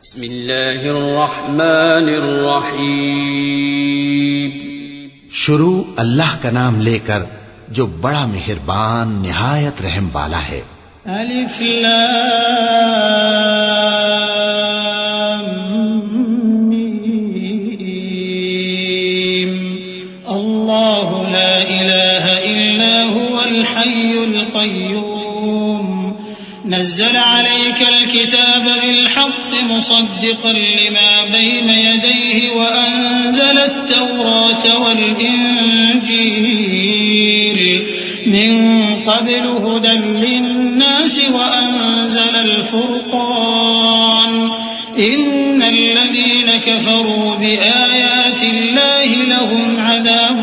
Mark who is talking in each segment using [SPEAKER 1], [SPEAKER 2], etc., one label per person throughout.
[SPEAKER 1] بسم اللہ الرحمن الرحیم.
[SPEAKER 2] شروع اللہ کا نام لے کر جو بڑا مہربان نہایت رحم والا ہے.
[SPEAKER 3] الف لام میم. اللہ لا الہ الا هو الحی القیوم نزل عليك الكتاب بالحق مصدقا لما بين يديه وأنزل التوراة والإنجيل من قبل هدى للناس وأنزل الفرقان إن الذين كفروا بآيات الله لهم عذاب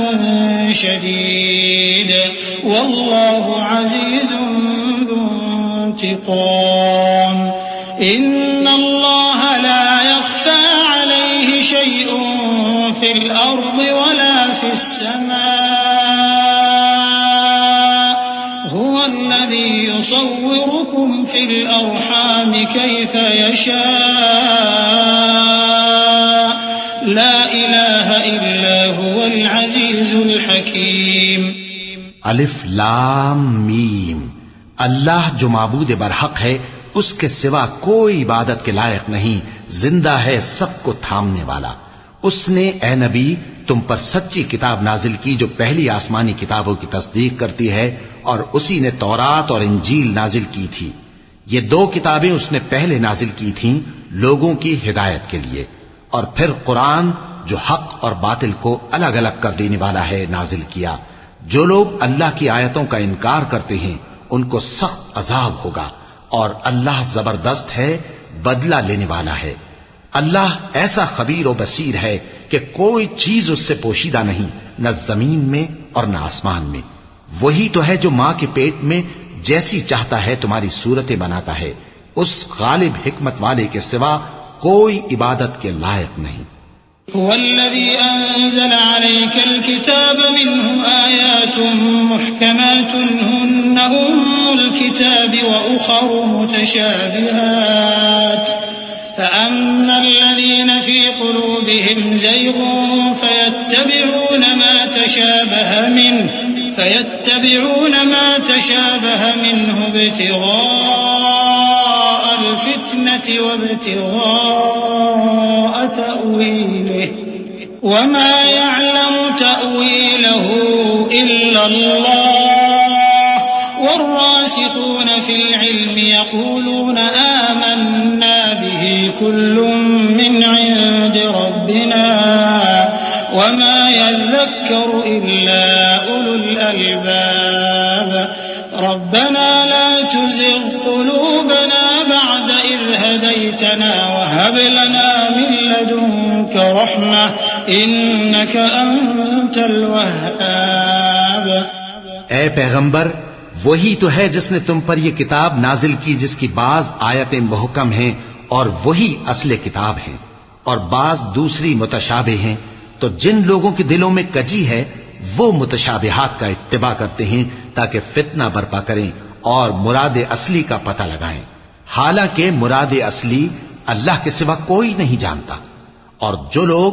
[SPEAKER 3] شديد والله عزيز انتقام. إن الله لا يخفى عليه شيء في الأرض ولا في السماء هو الذي يصوركم في الأرحام كيف يشاء لا إله إلا هو العزيز الحكيم.
[SPEAKER 2] الف لام میم. اللہ جو معبود برحق ہے اس کے سوا کوئی عبادت کے لائق نہیں، زندہ ہے، سب کو تھامنے والا. اس نے اے نبی تم پر سچی کتاب نازل کی جو پہلی آسمانی کتابوں کی تصدیق کرتی ہے، اور اسی نے تورات اور انجیل نازل کی تھی. یہ دو کتابیں اس نے پہلے نازل کی تھیں لوگوں کی ہدایت کے لیے، اور پھر قرآن جو حق اور باطل کو الگ الگ کر دینے والا ہے نازل کیا. جو لوگ اللہ کی آیتوں کا انکار کرتے ہیں ان کو سخت عذاب ہوگا، اور اللہ زبردست ہے، بدلہ لینے والا ہے. اللہ ایسا خبیر و بصیر ہے کہ کوئی چیز اس سے پوشیدہ نہیں، نہ زمین میں اور نہ آسمان میں. وہی تو ہے جو ماں کے پیٹ میں جیسی چاہتا ہے تمہاری صورتیں بناتا ہے. اس غالب حکمت والے کے سوا کوئی عبادت کے لائق نہیں.
[SPEAKER 3] هو الذي أنزل عليك الكتاب منه آيات محكمات هن أم الكتاب وأخر متشابهات فأما الذين في قلوبهم زيغ فيتبعون ما تشابه منه ابتغاء الفتنة وابتغاء تأويله وما يعلم تأويله إلا الله والراسخون في العلم يقولون آمنا به كل من عند ربنا وما يذكر إلا أولو الألباب. ربنا لا تزغ قلوبنا بعد إذ هديتنا وهب لنا من لدنك رحمة إنك أنت الوهاب.
[SPEAKER 2] اے پیغمبر، وہی تو ہے جس نے تم پر یہ کتاب نازل کی جس کی بعض آیتیں محکم ہیں اور وہی اصل کتاب ہیں، اور بعض دوسری متشابہ ہیں. تو جن لوگوں کے دلوں میں کجی ہے وہ متشابہات کا اتباع کرتے ہیں تاکہ فتنہ برپا کریں اور مراد اصلی کا پتہ لگائیں، حالانکہ مراد اصلی اللہ کے سوا کوئی نہیں جانتا. اور جو لوگ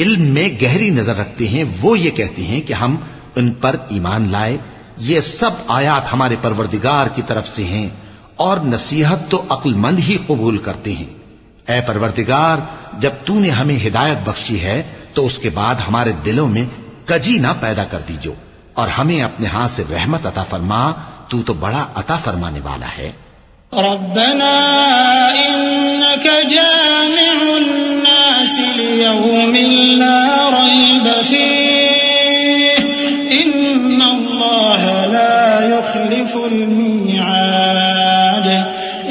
[SPEAKER 2] علم میں گہری نظر رکھتے ہیں وہ یہ کہتے ہیں کہ ہم ان پر ایمان لائے. یہ سب آیات ہمارے پروردگار کی طرف سے ہیں اور نصیحت تو عقل مند ہی قبول کرتے ہیں. اے پروردگار، جب تو نے ہمیں ہدایت بخشی ہے تو اس کے بعد ہمارے دلوں میں کجی نہ پیدا کر دیجو، اور ہمیں اپنے ہاتھ سے رحمت عطا فرما، تو بڑا عطا فرمانے والا ہے.
[SPEAKER 3] ربنا إنك جامع الناس ليوم لا ريب فيه إن الله لا يخلف الميعاد.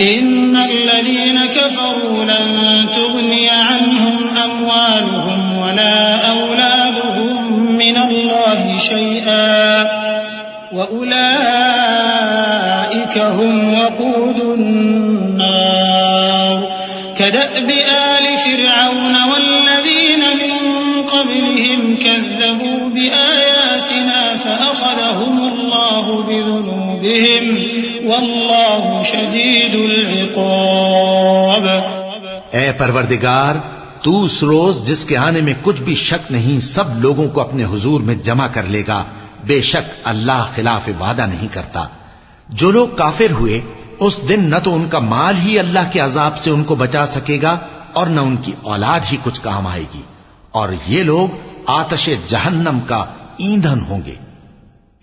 [SPEAKER 3] إن الذين كفروا لن تغني عنهم أموالهم ولا أولادهم من الله شيئا وأولئك هم وقود النار. كدأب آل فرعون والذين من قبلهم كذبوا بآياتنا فأخذهم الله بذنوبهم والله شديد العقاب.
[SPEAKER 2] اے پروردگار، تو اس روز جس کے آنے میں کچھ بھی شک نہیں سب لوگوں کو اپنے حضور میں جمع کر لے گا، بے شک اللہ خلاف وعدہ نہیں کرتا۔ جو لوگ کافر ہوئے اس دن نہ تو ان کا مال ہی اللہ کے عذاب سے ان کو بچا سکے گا اور نہ ان کی اولاد ہی کچھ کام آئے گی، اور یہ لوگ آتش جہنم کا ایندھن ہوں گے۔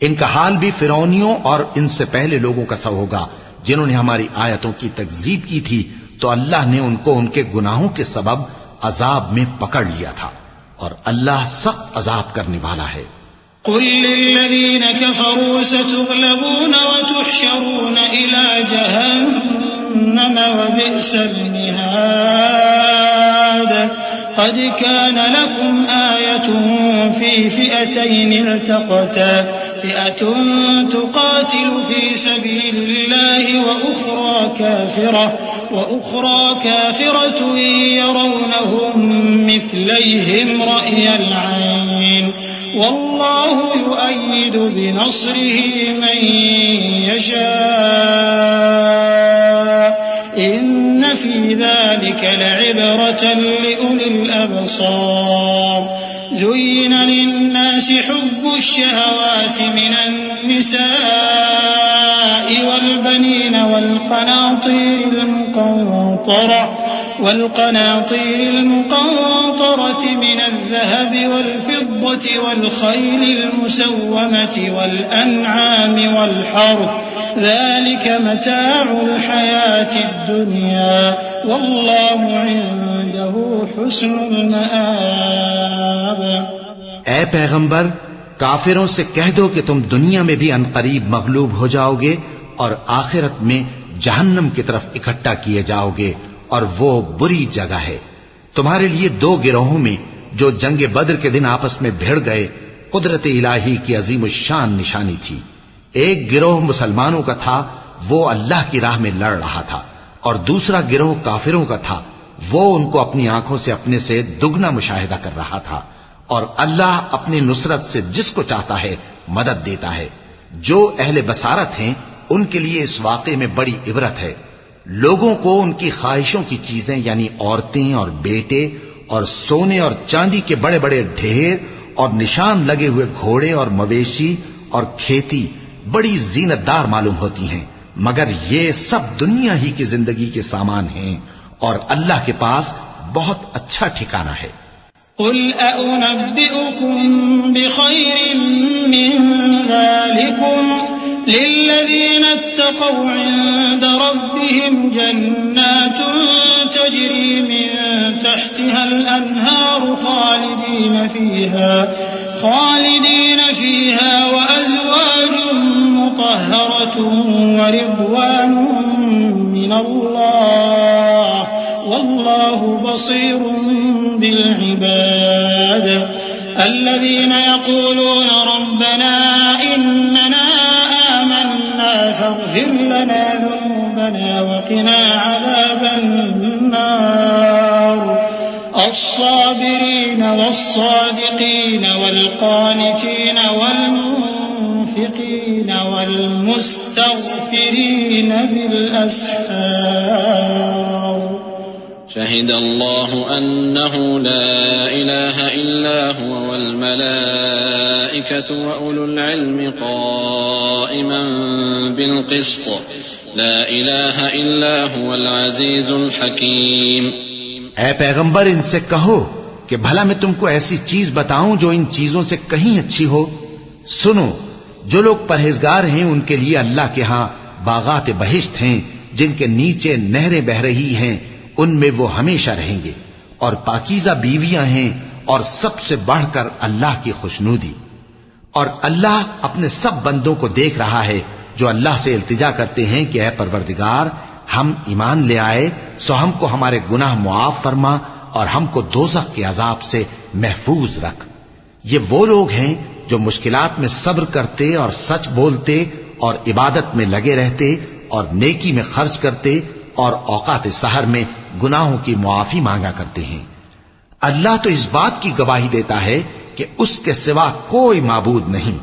[SPEAKER 2] ان کا حال بھی فرعونیوں اور ان سے پہلے لوگوں کا سا ہوگا جنہوں نے ہماری آیتوں کی تکذیب کی تھی، تو اللہ نے ان کو ان کے گناہوں کے سبب عذاب میں پکڑ لیا تھا، اور اللہ سخت عذاب کرنے والا ہے۔
[SPEAKER 3] قل للذين كفروا ستغلبون وتحشرون إلى جهنم وبئس المهاد قد كان لكم آية في فئتين التقتا فئة تقاتل في سبيل الله وأخرى كافرة يرونهم مثليهم رأي العين والله يؤيد بنصره من يشاء إن في ذلك لعبرة لأولي الأبصار زين للناس حب الشهوات من النساء والبنين والقناطير المقنطرة من الذهب والفضة والخيل المسومة والأنعام والحرث ذلك متاع الحياة الدنيا والله عنده حسن المآب۔
[SPEAKER 2] اے پیغمبر، کافروں سے کہہ دو کہ تم دنیا میں بھی عنقریب مغلوب ہو جاؤ گے اور آخرت میں جہنم کی طرف اکٹھا کیے جاؤ گے، اور وہ بری جگہ ہے۔ تمہارے لیے دو گروہوں میں جو جنگ بدر کے دن آپس میں بھیڑ گئے قدرت الہی کی عظیم الشان نشانی تھی۔ ایک گروہ مسلمانوں کا تھا، وہ اللہ کی راہ میں لڑ رہا تھا، اور دوسرا گروہ کافروں کا تھا، وہ ان کو اپنی آنکھوں سے اپنے سے دگنا مشاہدہ کر رہا تھا۔ اور اللہ اپنی نصرت سے جس کو چاہتا ہے مدد دیتا ہے۔ جو اہل بصارت ہیں ان کے لیے اس واقعے میں بڑی عبرت ہے۔ لوگوں کو ان کی خواہشوں کی چیزیں یعنی عورتیں اور بیٹے اور سونے اور چاندی کے بڑے بڑے ڈھیر اور نشان لگے ہوئے گھوڑے اور مویشی اور کھیتی بڑی زینت دار معلوم ہوتی ہیں، مگر یہ سب دنیا ہی کی زندگی کے سامان ہیں، اور اللہ کے پاس بہت اچھا ٹھکانہ ہے۔
[SPEAKER 3] قل أأنبئكم بخير من ذلكم للذين اتقوا عند ربهم جنات تجري من تحتها الأنهار خالدين فيها وأزواج مطهرة ورضوان من الله والله بصير بالعباد الذين يقولون ربنا إننا آمنا فاغفر لنا ذنوبنا وقنا عذاب النار الصابرين والصادقين والقانتين والمنفقين والمستغفرين بالأسحار
[SPEAKER 1] شهد الله أنه لا إله إلا هو والملائكة وأولو العلم قائما بالقسط لا إله إلا هو العزيز الحكيم۔
[SPEAKER 2] اے پیغمبر، ان سے کہو کہ بھلا میں تم کو ایسی چیز بتاؤں جو ان چیزوں سے کہیں اچھی ہو۔ سنو، جو لوگ پرہیزگار ہیں ان کے لیے اللہ کے ہاں باغات بہشت ہیں جن کے نیچے نہریں بہ رہی ہیں، ان میں وہ ہمیشہ رہیں گے، اور پاکیزہ بیویاں ہیں، اور سب سے بڑھ کر اللہ کی خوشنودی۔ اور اللہ اپنے سب بندوں کو دیکھ رہا ہے جو اللہ سے التجا کرتے ہیں کہ اے پروردگار، ہم ایمان لے آئے سو ہم کو ہمارے گناہ معاف فرما اور ہم کو دوزخ کے عذاب سے محفوظ رکھ۔ یہ وہ لوگ ہیں جو مشکلات میں صبر کرتے اور سچ بولتے اور عبادت میں لگے رہتے اور نیکی میں خرچ کرتے اور اوقات سحر میں گناہوں کی معافی مانگا کرتے ہیں۔ اللہ تو اس بات کی گواہی دیتا ہے کہ اس کے سوا کوئی معبود نہیں،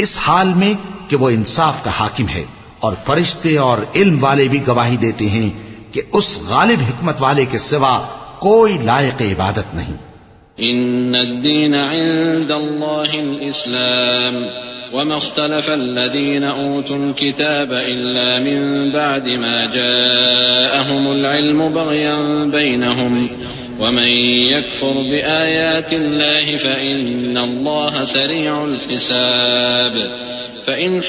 [SPEAKER 2] اس حال میں کہ وہ انصاف کا حاکم ہے، اور فرشتے اور علم والے بھی گواہی دیتے ہیں کہ اس غالب حکمت والے کے سوا کوئی لائق عبادت نہیں۔
[SPEAKER 1] ان الدین عند اللہ الاسلام وما اختلف الذين اوتوا الكتاب الا من بعد ما جاءهم العلم بغيا بينهم ومن يكفر بآيات الله فإن الله سريع الحساب فإن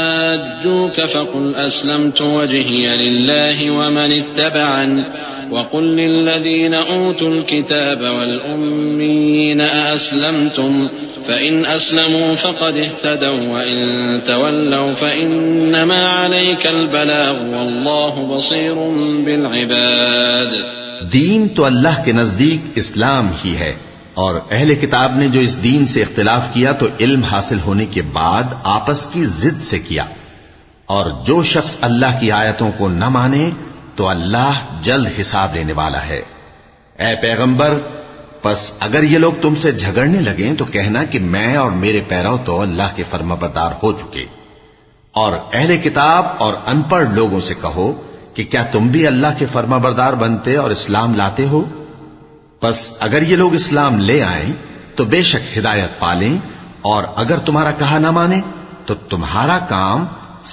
[SPEAKER 1] حاجوك فقل أسلمت وجهي لله ومن اتبعني وقل للذين أوتوا الكتاب والأميين أأسلمتم فإن أسلموا فقد اهتدوا وإن تولوا فإنما عليك البلاغ والله بصير بالعباد۔
[SPEAKER 2] دین تو اللہ کے نزدیک اسلام ہی ہے، اور اہل کتاب نے جو اس دین سے اختلاف کیا تو علم حاصل ہونے کے بعد آپس کی ضد سے کیا، اور جو شخص اللہ کی آیتوں کو نہ مانے تو اللہ جلد حساب لینے والا ہے۔ اے پیغمبر، پس اگر یہ لوگ تم سے جھگڑنے لگیں تو کہنا کہ میں اور میرے پیرو تو اللہ کے فرمانبردار ہو چکے، اور اہل کتاب اور ان پڑھ لوگوں سے کہو کہ کیا تم بھی اللہ کے فرمانبردار بنتے اور اسلام لاتے ہو؟ بس اگر یہ لوگ اسلام لے آئیں تو بے شک ہدایت پالیں، اور اگر تمہارا کہا نہ مانے تو تمہارا کام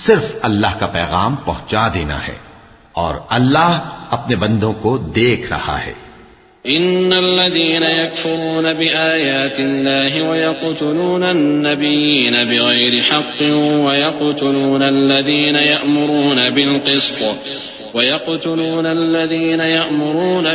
[SPEAKER 2] صرف اللہ کا پیغام پہنچا دینا ہے، اور اللہ اپنے بندوں کو دیکھ رہا ہے۔
[SPEAKER 1] ان الذين يكفرون بآيات الله ويقتلون النبيين بغير حق ويقتلون الذين يأمرون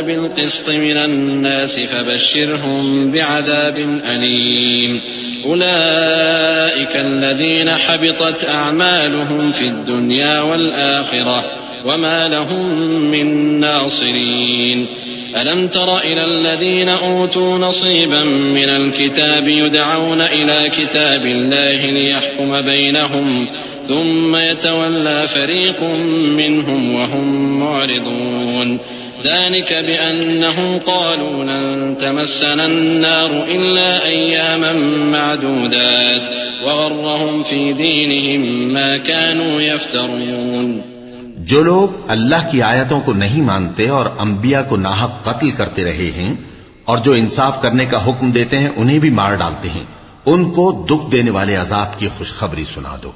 [SPEAKER 1] بالقسط من الناس فبشرهم بعذاب أليم أولئك الذين حبطت أعمالهم في الدنيا والآخرة وما لهم من ناصرين ألم تر إلى الذين أوتوا نصيبا من الكتاب يدعون إلى كتاب الله ليحكم بينهم ثم يتولى فريق منهم وهم معرضون ذلك بأنهم قالوا لن تمسنا النار إلا أياما معدودات وغرهم في دينهم ما كانوا يفترون۔
[SPEAKER 2] جو لوگ اللہ کی آیتوں کو نہیں مانتے اور انبیاء کو ناحق قتل کرتے رہے ہیں اور جو انصاف کرنے کا حکم دیتے ہیں انہیں بھی مار ڈالتے ہیں، ان کو دکھ دینے والے عذاب کی خوشخبری سنا دو۔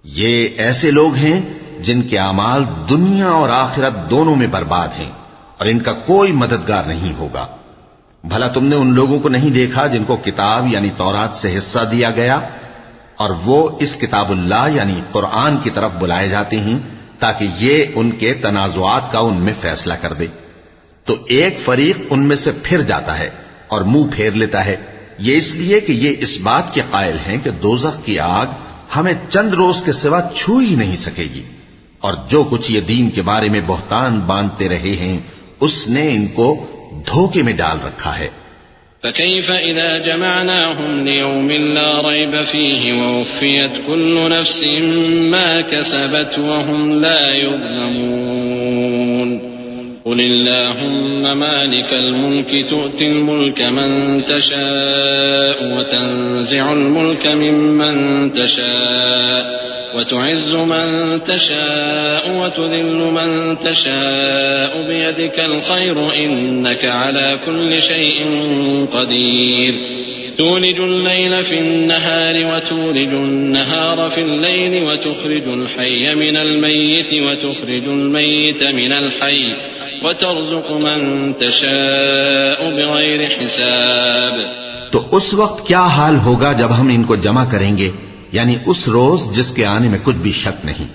[SPEAKER 2] یہ ایسے لوگ ہیں جن کے اعمال دنیا اور آخرت دونوں میں برباد ہیں، اور ان کا کوئی مددگار نہیں ہوگا۔ بھلا تم نے ان لوگوں کو نہیں دیکھا جن کو کتاب یعنی تورات سے حصہ دیا گیا، اور وہ اس کتاب اللہ یعنی قرآن کی طرف بلائے جاتے ہیں تاکہ یہ ان کے تنازعات کا ان میں فیصلہ کر دے، تو ایک فریق ان میں سے پھر جاتا ہے اور منہ پھیر لیتا ہے، یہ اس لیے کہ یہ اس بات کے قائل ہیں کہ دوزخ کی آگ ہمیں چند روز کے سوا چھو ہی نہیں سکے گی، اور جو کچھ یہ دین کے بارے میں بہتان باندھتے رہے ہیں اس نے ان کو دھوکے میں ڈال رکھا ہے۔
[SPEAKER 1] فكيف إذا جمعناهم ليوم لا ريب فيه ووفيت كل نفس ما كسبت وهم لا يظلمون قل اللهم مالك الملك تؤتي الملك من تشاء وتنزع الملك ممن تشاء وتعز من تشاء وتذل من تشاء بيدك الخير إنك على كل شيء قدير تولج الليل في النهار وتولج النهار في الليل وتخرج الحي من الميت وتخرج الميت من الحي وترزق من تشاء بغير حساب۔
[SPEAKER 2] تو اس وقت کیا حال ہوگا جب ہم ان کو جمع کریں گے، یعنی اس روز جس کے آنے میں کچھ بھی شک نہیں،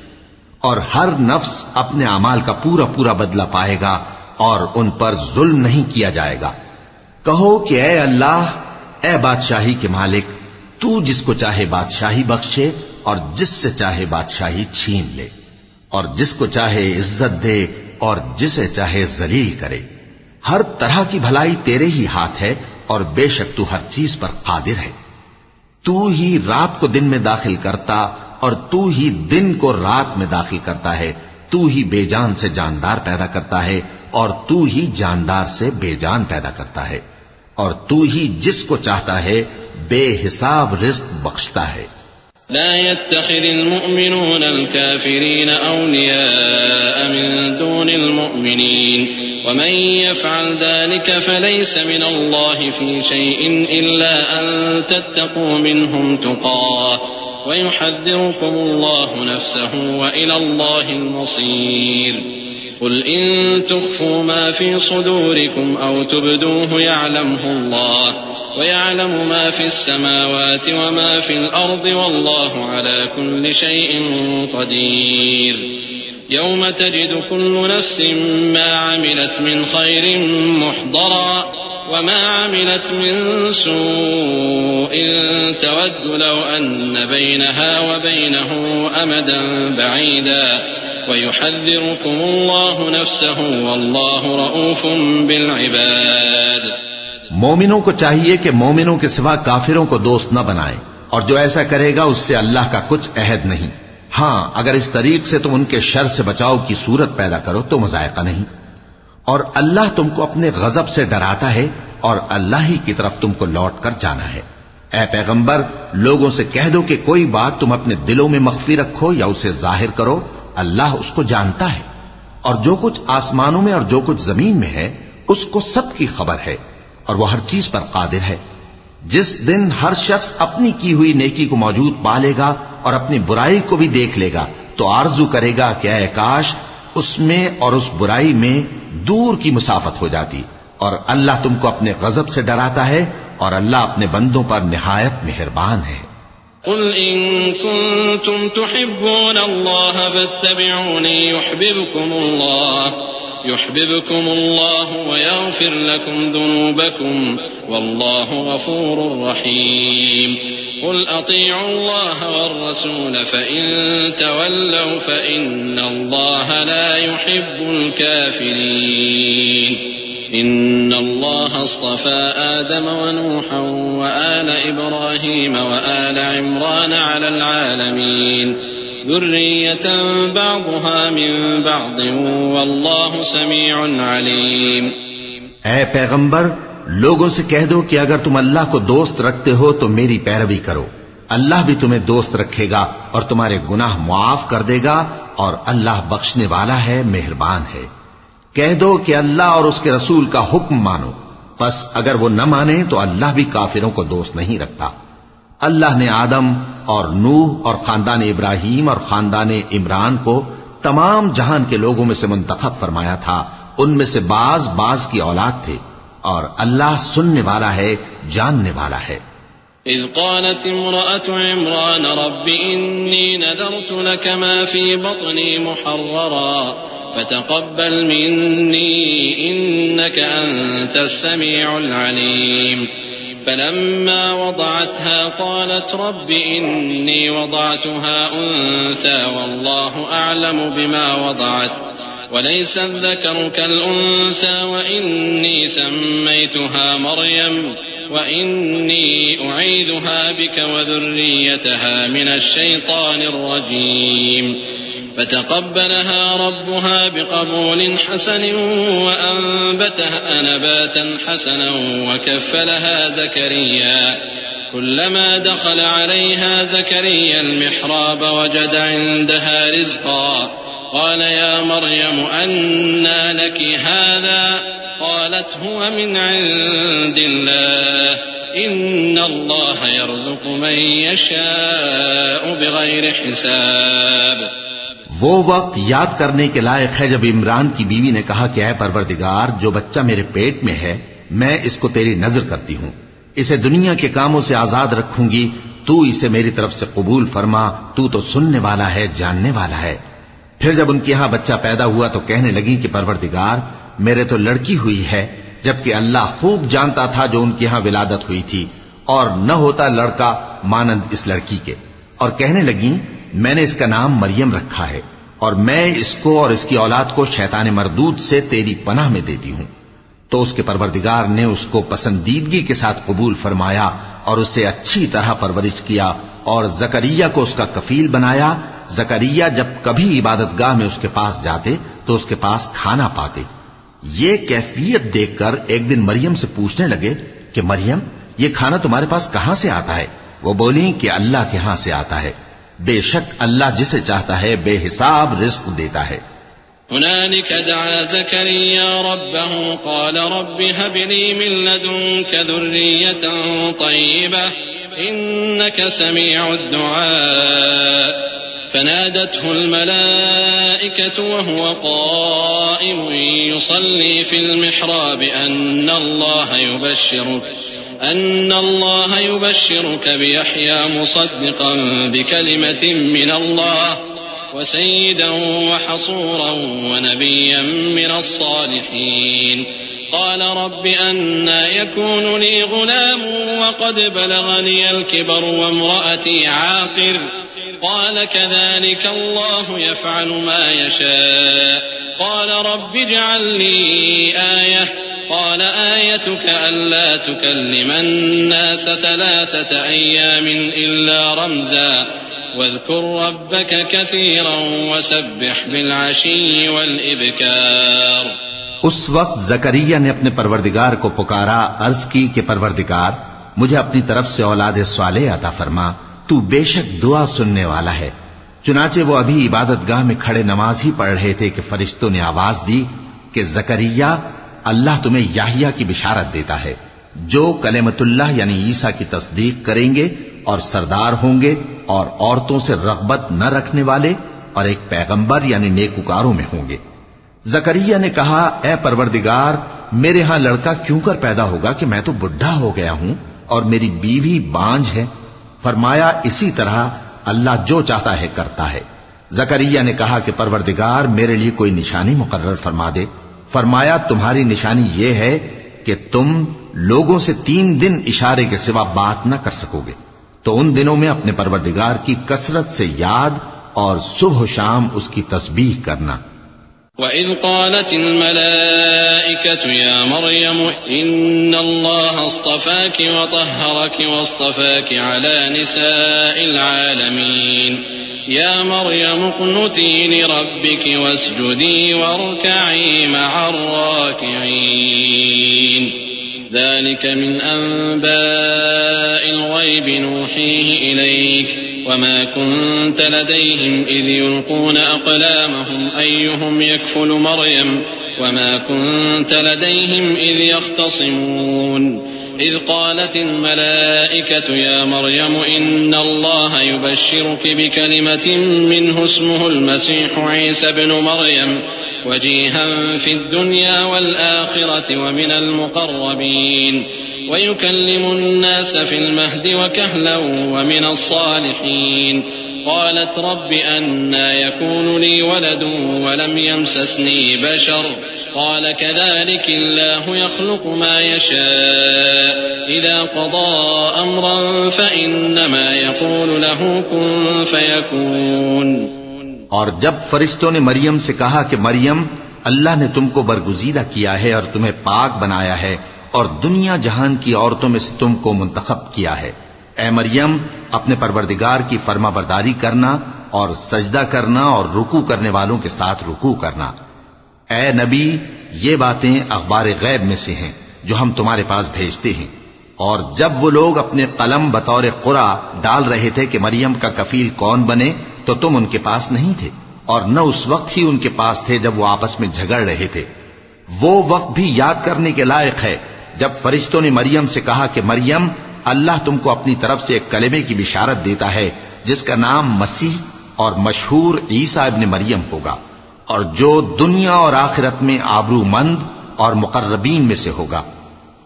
[SPEAKER 2] اور ہر نفس اپنے اعمال کا پورا پورا بدلہ پائے گا اور ان پر ظلم نہیں کیا جائے گا۔ کہو کہ اے اللہ، اے بادشاہی کے مالک، تو جس کو چاہے بادشاہی بخشے اور جس سے چاہے بادشاہی چھین لے، اور جس کو چاہے عزت دے اور جسے چاہے ذلیل کرے۔ ہر طرح کی بھلائی تیرے ہی ہاتھ ہے اور بے شک تو ہر چیز پر قادر ہے۔ تو ہی رات کو دن میں داخل کرتا اور تو ہی دن کو رات میں داخل کرتا ہے، تو ہی بے جان سے جاندار پیدا کرتا ہے اور تو ہی جاندار سے بے جان پیدا کرتا ہے، اور تو ہی جس کو چاہتا ہے بے حساب رزق بخشتا ہے۔
[SPEAKER 1] لا يتخذ المؤمنون الكافرين أولياء من دون المؤمنين ومن يفعل ذلك فليس من الله في شيء إلا أن تتقوا منهم تقاه ويحذركم الله نفسه وإلى الله المصير قل إن تخفوا ما في صدوركم أو تبدوه يعلمه الله ويعلم ما في السماوات وما في الأرض والله على كل شيء قدير يوم تجد كل نفس ما عملت من خير محضرا وما عملت من سوء تود لو أن بينها وبينه أمدا بعيدا ويحذركم الله نفسه والله رؤوف بالعباد.
[SPEAKER 2] مومنوں کو چاہیے کہ مومنوں کے سوا کافروں کو دوست نہ بنائیں، اور جو ایسا کرے گا اس سے اللہ کا کچھ عہد نہیں. ہاں اگر اس طریق سے تم ان کے شر سے بچاؤ کی صورت پیدا کرو تو مذائقہ نہیں. اور اللہ تم کو اپنے غضب سے ڈراتا ہے اور اللہ ہی کی طرف تم کو لوٹ کر جانا ہے. اے پیغمبر لوگوں سے کہہ دو کہ کوئی بات تم اپنے دلوں میں مخفی رکھو یا اسے ظاہر کرو، اللہ اس کو جانتا ہے، اور جو کچھ آسمانوں میں اور جو کچھ زمین میں ہے اس کو سب کی خبر ہے اور وہ ہر چیز پر قادر ہے. جس دن ہر شخص اپنی کی ہوئی نیکی کو موجود پا لے گا اور اپنی برائی کو بھی دیکھ لے گا تو آرزو کرے گا کہ اے کاش اس میں اور اس برائی میں دور کی مسافت ہو جاتی. اور اللہ تم کو اپنے غضب سے ڈراتا ہے اور اللہ اپنے بندوں پر نہایت مہربان ہے.
[SPEAKER 1] قل إن كنتم تحبون الله فاتبعوني يحببكم الله ويغفر لكم ذنوبكم والله غفور رحيم. قل أطيعوا الله والرسول فإن تولوا فإن الله لا يحب الكافرين. إن الله اصطفى آدم ونوحا وآل إبراهيم وآل عمران على العالمين ذرية بعضها من بعض والله سميع عليم.
[SPEAKER 2] اے پیغمبر لوگوں سے کہہ دو کہ اگر تم اللہ کو دوست رکھتے ہو تو میری پیروی کرو، اللہ بھی تمہیں دوست رکھے گا اور تمہارے گناہ معاف کر دے گا اور اللہ بخشنے والا ہے، مہربان ہے. کہہ دو کہ اللہ اور اس کے رسول کا حکم مانو، پس اگر وہ نہ مانے تو اللہ بھی کافروں کو دوست نہیں رکھتا. اللہ نے آدم اور نوح اور خاندان ابراہیم اور خاندان عمران کو تمام جہان کے لوگوں میں سے منتخب فرمایا تھا. ان میں سے بعض کی اولاد تھے، اور اللہ سننے والا ہے، جاننے والا ہے.
[SPEAKER 1] إذ قالت امرأة عمران رب إني نذرت لك ما في بطني محررا فتقبل مني إنك أنت السميع العليم. فلما وضعتها قالت رب إني وضعتها أنثى والله أعلم بما وضعت وليس الذكر كالأنثى وإني سميتها مريم وإني أعيذها بك وذريتها من الشيطان الرجيم. فتقبلها ربها بقبول حسن وأنبتها نباتا حسنا وكفلها زكريا. كلما دخل عليها زكريا المحراب وجد عندها رزقا قال يا مريم أنى لك هذا قالت هو من عند الله إن الله يرزق من يشاء بغير حساب.
[SPEAKER 2] وہ وقت یاد کرنے کے لائق ہے جب عمران کی بیوی نے کہا کہ اے پروردگار جو بچہ میرے پیٹ میں ہے میں اس کو تیری نظر کرتی ہوں، اسے دنیا کے کاموں سے آزاد رکھوں گی، تو اسے میری طرف سے قبول فرما، تو سننے والا ہے، جاننے والا ہے. پھر جب ان کے ہاں بچہ پیدا ہوا تو کہنے لگی کہ پروردگار میرے تو لڑکی ہوئی ہے، جبکہ اللہ خوب جانتا تھا جو ان کے ہاں ولادت ہوئی تھی، اور نہ ہوتا لڑکا مانند اس لڑکی کے. اور کہنے لگی میں نے اس کا نام مریم رکھا ہے اور میں اس کو اور اس کی اولاد کو شیطان مردود سے تیری پناہ میں دیتی ہوں. تو اس کے پروردگار نے اس کو پسندیدگی کے ساتھ قبول فرمایا اور اسے اچھی طرح پرورش کیا اور زکریا کو اس کا کفیل بنایا. زکریا جب کبھی عبادت گاہ میں اس کے پاس جاتے تو اس کے پاس کھانا پاتے. یہ کیفیت دیکھ کر ایک دن مریم سے پوچھنے لگے کہ مریم یہ کھانا تمہارے پاس کہاں سے آتا ہے؟ وہ بولیں کہ اللہ کے ہاں سے آتا ہے، بے شک اللہ جسے چاہتا ہے بے حساب رزق دیتا ہے۔
[SPEAKER 1] هنالك دعا زكريا ربه قال رب هب لي من لدنك ذرية طيبة إنك سميع الدعاء فنادته الملائكة وهو قائم يصلي في المحراب أن الله يبشرك بيحيى مصدقا بكلمة من الله وسيدا وحصورا ونبيا من الصالحين قال رب أنى يكون لي غلام وقد بلغني الكبر وامرأتي عاقر قال كذلك الله يفعل ما يشاء قال رب اجعل لي آية قال آيتك ألا تكلم الناس 3 أيام إلا رمزا واذكر ربك كثيرا وسبح بالعشي والإبكار۔
[SPEAKER 2] اس وقت زکریا نے اپنے پروردگار کو پکارا، عرض کی کہ پروردگار مجھے اپنی طرف سے اولاد صالح عطا فرما، تو بے شک دعا سننے والا ہے۔ چنانچہ وہ ابھی عبادت گاہ میں کھڑے نماز ہی پڑھ رہے تھے کہ فرشتوں نے آواز دی کہ زکریا اللہ تمہیں یحییٰ کی بشارت دیتا ہے جو کلمت اللہ یعنی عیسیٰ کی تصدیق کریں گے اور سردار ہوں گے اور عورتوں سے رغبت نہ رکھنے والے اور ایک پیغمبر یعنی نیکوکاروں میں ہوں گے۔ زکریا نے کہا اے پروردگار میرے ہاں لڑکا کیوں کر پیدا ہوگا کہ میں تو بڈھا ہو گیا ہوں اور میری بیوی بانجھ ہے۔ فرمایا اسی طرح اللہ جو چاہتا ہے کرتا ہے۔ زکریا نے کہا کہ پروردگار میرے لیے کوئی نشانی مقرر فرما دے۔ فرمایا تمہاری نشانی یہ ہے کہ تم لوگوں سے 3 دن اشارے کے سوا بات نہ کر سکو گے، تو ان دنوں میں اپنے پروردگار کی کثرت سے یاد اور صبح و شام اس کی تسبیح کرنا۔
[SPEAKER 1] وَإِذْ قَالَتِ الْمَلَائِكَةُ يَا مَرْيَمُ إِنَّ اللَّهَ اصْطَفَاكِ وَطَهَّرَكِ وَاصْطَفَاكِ عَلَى نِسَاءِ الْعَالَمِينَ يَا مَرْيَمُ اقْنُتِي لِرَبِّكِ وَاسْجُدِي وَارْكَعِي مَعَ الرَّاكِعِينَ ذلك من أنباء الغيب نوحيه إليك وما كنت لديهم إذ يلقون أقلامهم أيهم يكفل مريم وما كنت لديهم إذ يختصمون إذ قالت الملائكة يا مريم إن الله يبشرك بكلمة منه اسمه المسيح عيسى بن مريم وجيها في الدنيا والآخرة ومن المقربين ويكلم الناس في المهد وكهلا ومن الصالحين قالت رب أنى يكون لي ولد ولم يمسسني بشر قال كذلك الله يخلق ما يشاء إذا قضى أمرا فإنما يقول له كن فيكون۔
[SPEAKER 2] اور جب فرشتوں نے مریم سے کہا کہ مریم اللہ نے تم کو برگزیدہ کیا ہے اور تمہیں پاک بنایا ہے اور دنیا جہان کی عورتوں میں سے تم کو منتخب کیا ہے، اے مریم اپنے پروردگار کی فرما برداری کرنا اور سجدہ کرنا اور رکوع کرنے والوں کے ساتھ رکوع کرنا۔ اے نبی یہ باتیں اخبار غیب میں سے ہیں جو ہم تمہارے پاس بھیجتے ہیں۔ اور جب وہ لوگ اپنے قلم بطور قرعہ ڈال رہے تھے کہ مریم کا کفیل کون بنے تو تم ان کے پاس نہیں تھے اور نہ اس وقت ہی ان کے پاس تھے جب وہ آپس میں جھگڑ رہے تھے۔ وہ وقت بھی یاد کرنے کے لائق ہے جب فرشتوں نے مریم سے کہا کہ مریم اللہ تم کو اپنی طرف سے ایک کلمے کی بشارت دیتا ہے جس کا نام مسیح اور مشہور عیسیٰ ابن مریم ہوگا، اور جو دنیا اور آخرت میں آبرو مند اور مقربین میں سے ہوگا،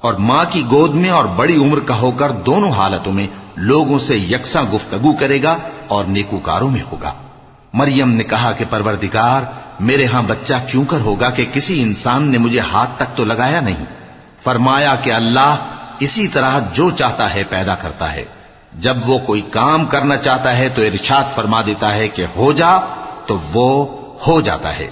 [SPEAKER 2] اور ماں کی گود میں اور بڑی عمر کا ہو کر دونوں حالتوں میں لوگوں سے یکساں گفتگو کرے گا اور نیکوکاروں میں ہوگا۔ مریم نے کہا کہ پروردگار میرے ہاں بچہ کیوں کر ہوگا کہ کسی انسان نے مجھے ہاتھ تک تو لگایا نہیں۔ فرمایا کہ اللہ اسی طرح جو چاہتا ہے پیدا کرتا ہے، جب وہ کوئی کام کرنا چاہتا ہے تو ارشاد فرما دیتا ہے کہ ہو جا تو وہ ہو جاتا ہے۔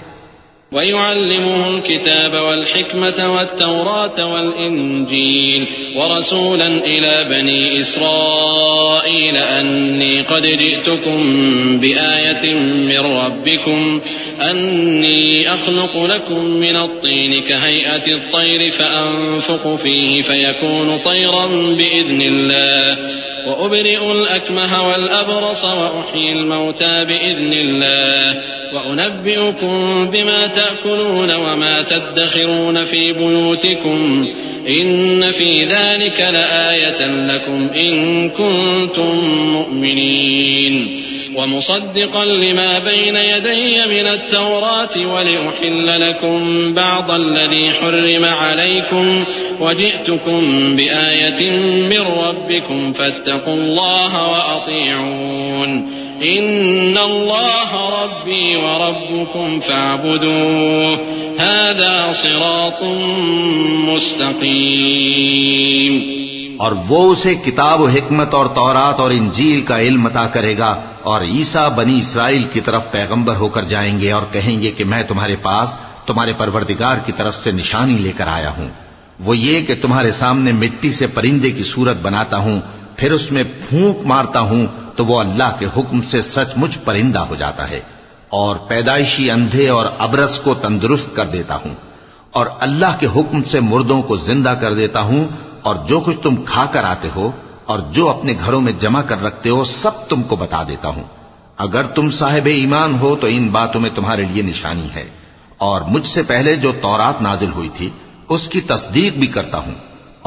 [SPEAKER 1] وَيُعَلِّمُهُ الْكِتَابَ وَالْحِكْمَةَ وَالتَّوْرَاةَ وَالْإِنْجِيلَ وَرَسُولًا إِلَى بَنِي إِسْرَائِيلَ أَنِّي قَدْ جِئْتُكُمْ بِآيَةٍ مِّن رَّبِّكُمْ أَنِّي أَخْلُقُ لَكُم مِّنَ الطِّينِ كَهَيْئَةِ الطَّيْرِ فَأَنفُخُ فِيهِ فَيَكُونُ طَيْرًا بِإِذْنِ اللَّهِ وأبرئ الأكمه والأبرص وأحيي الموتى بإذن الله وأنبئكم بما تأكلون وما تدخرون في بيوتكم إن في ذلك لآية لكم إن كنتم مؤمنين ومصدقا لما بين يدي من التوراة ولأحل لكم بعض الذي حرم عليكم وجئتكم بآية من ربكم فاتقوا الله وأطيعون إن الله ربي وربكم فاعبدوه هذا صراط مستقيم.
[SPEAKER 2] اور وہ اسے کتاب و حکمت اور تورات اور انجیل کا علم عطا کرے گا، اور عیسیٰ بنی اسرائیل کی طرف پیغمبر ہو کر جائیں گے اور کہیں گے کہ میں تمہارے پاس تمہارے پروردگار کی طرف سے نشانی لے کر آیا ہوں، وہ یہ کہ تمہارے سامنے مٹی سے پرندے کی صورت بناتا ہوں، پھر اس میں پھونک مارتا ہوں تو وہ اللہ کے حکم سے سچ مچ پرندہ ہو جاتا ہے، اور پیدائشی اندھے اور ابرص کو تندرست کر دیتا ہوں، اور اللہ کے حکم سے مردوں کو زندہ کر دیتا ہوں، اور جو کچھ تم کھا کر آتے ہو اور جو اپنے گھروں میں جمع کر رکھتے ہو سب تم کو بتا دیتا ہوں. اگر تم صاحب ایمان ہو تو ان باتوں میں تمہارے لیے نشانی ہے، اور مجھ سے پہلے جو تورات نازل ہوئی تھی اس کی تصدیق بھی کرتا ہوں،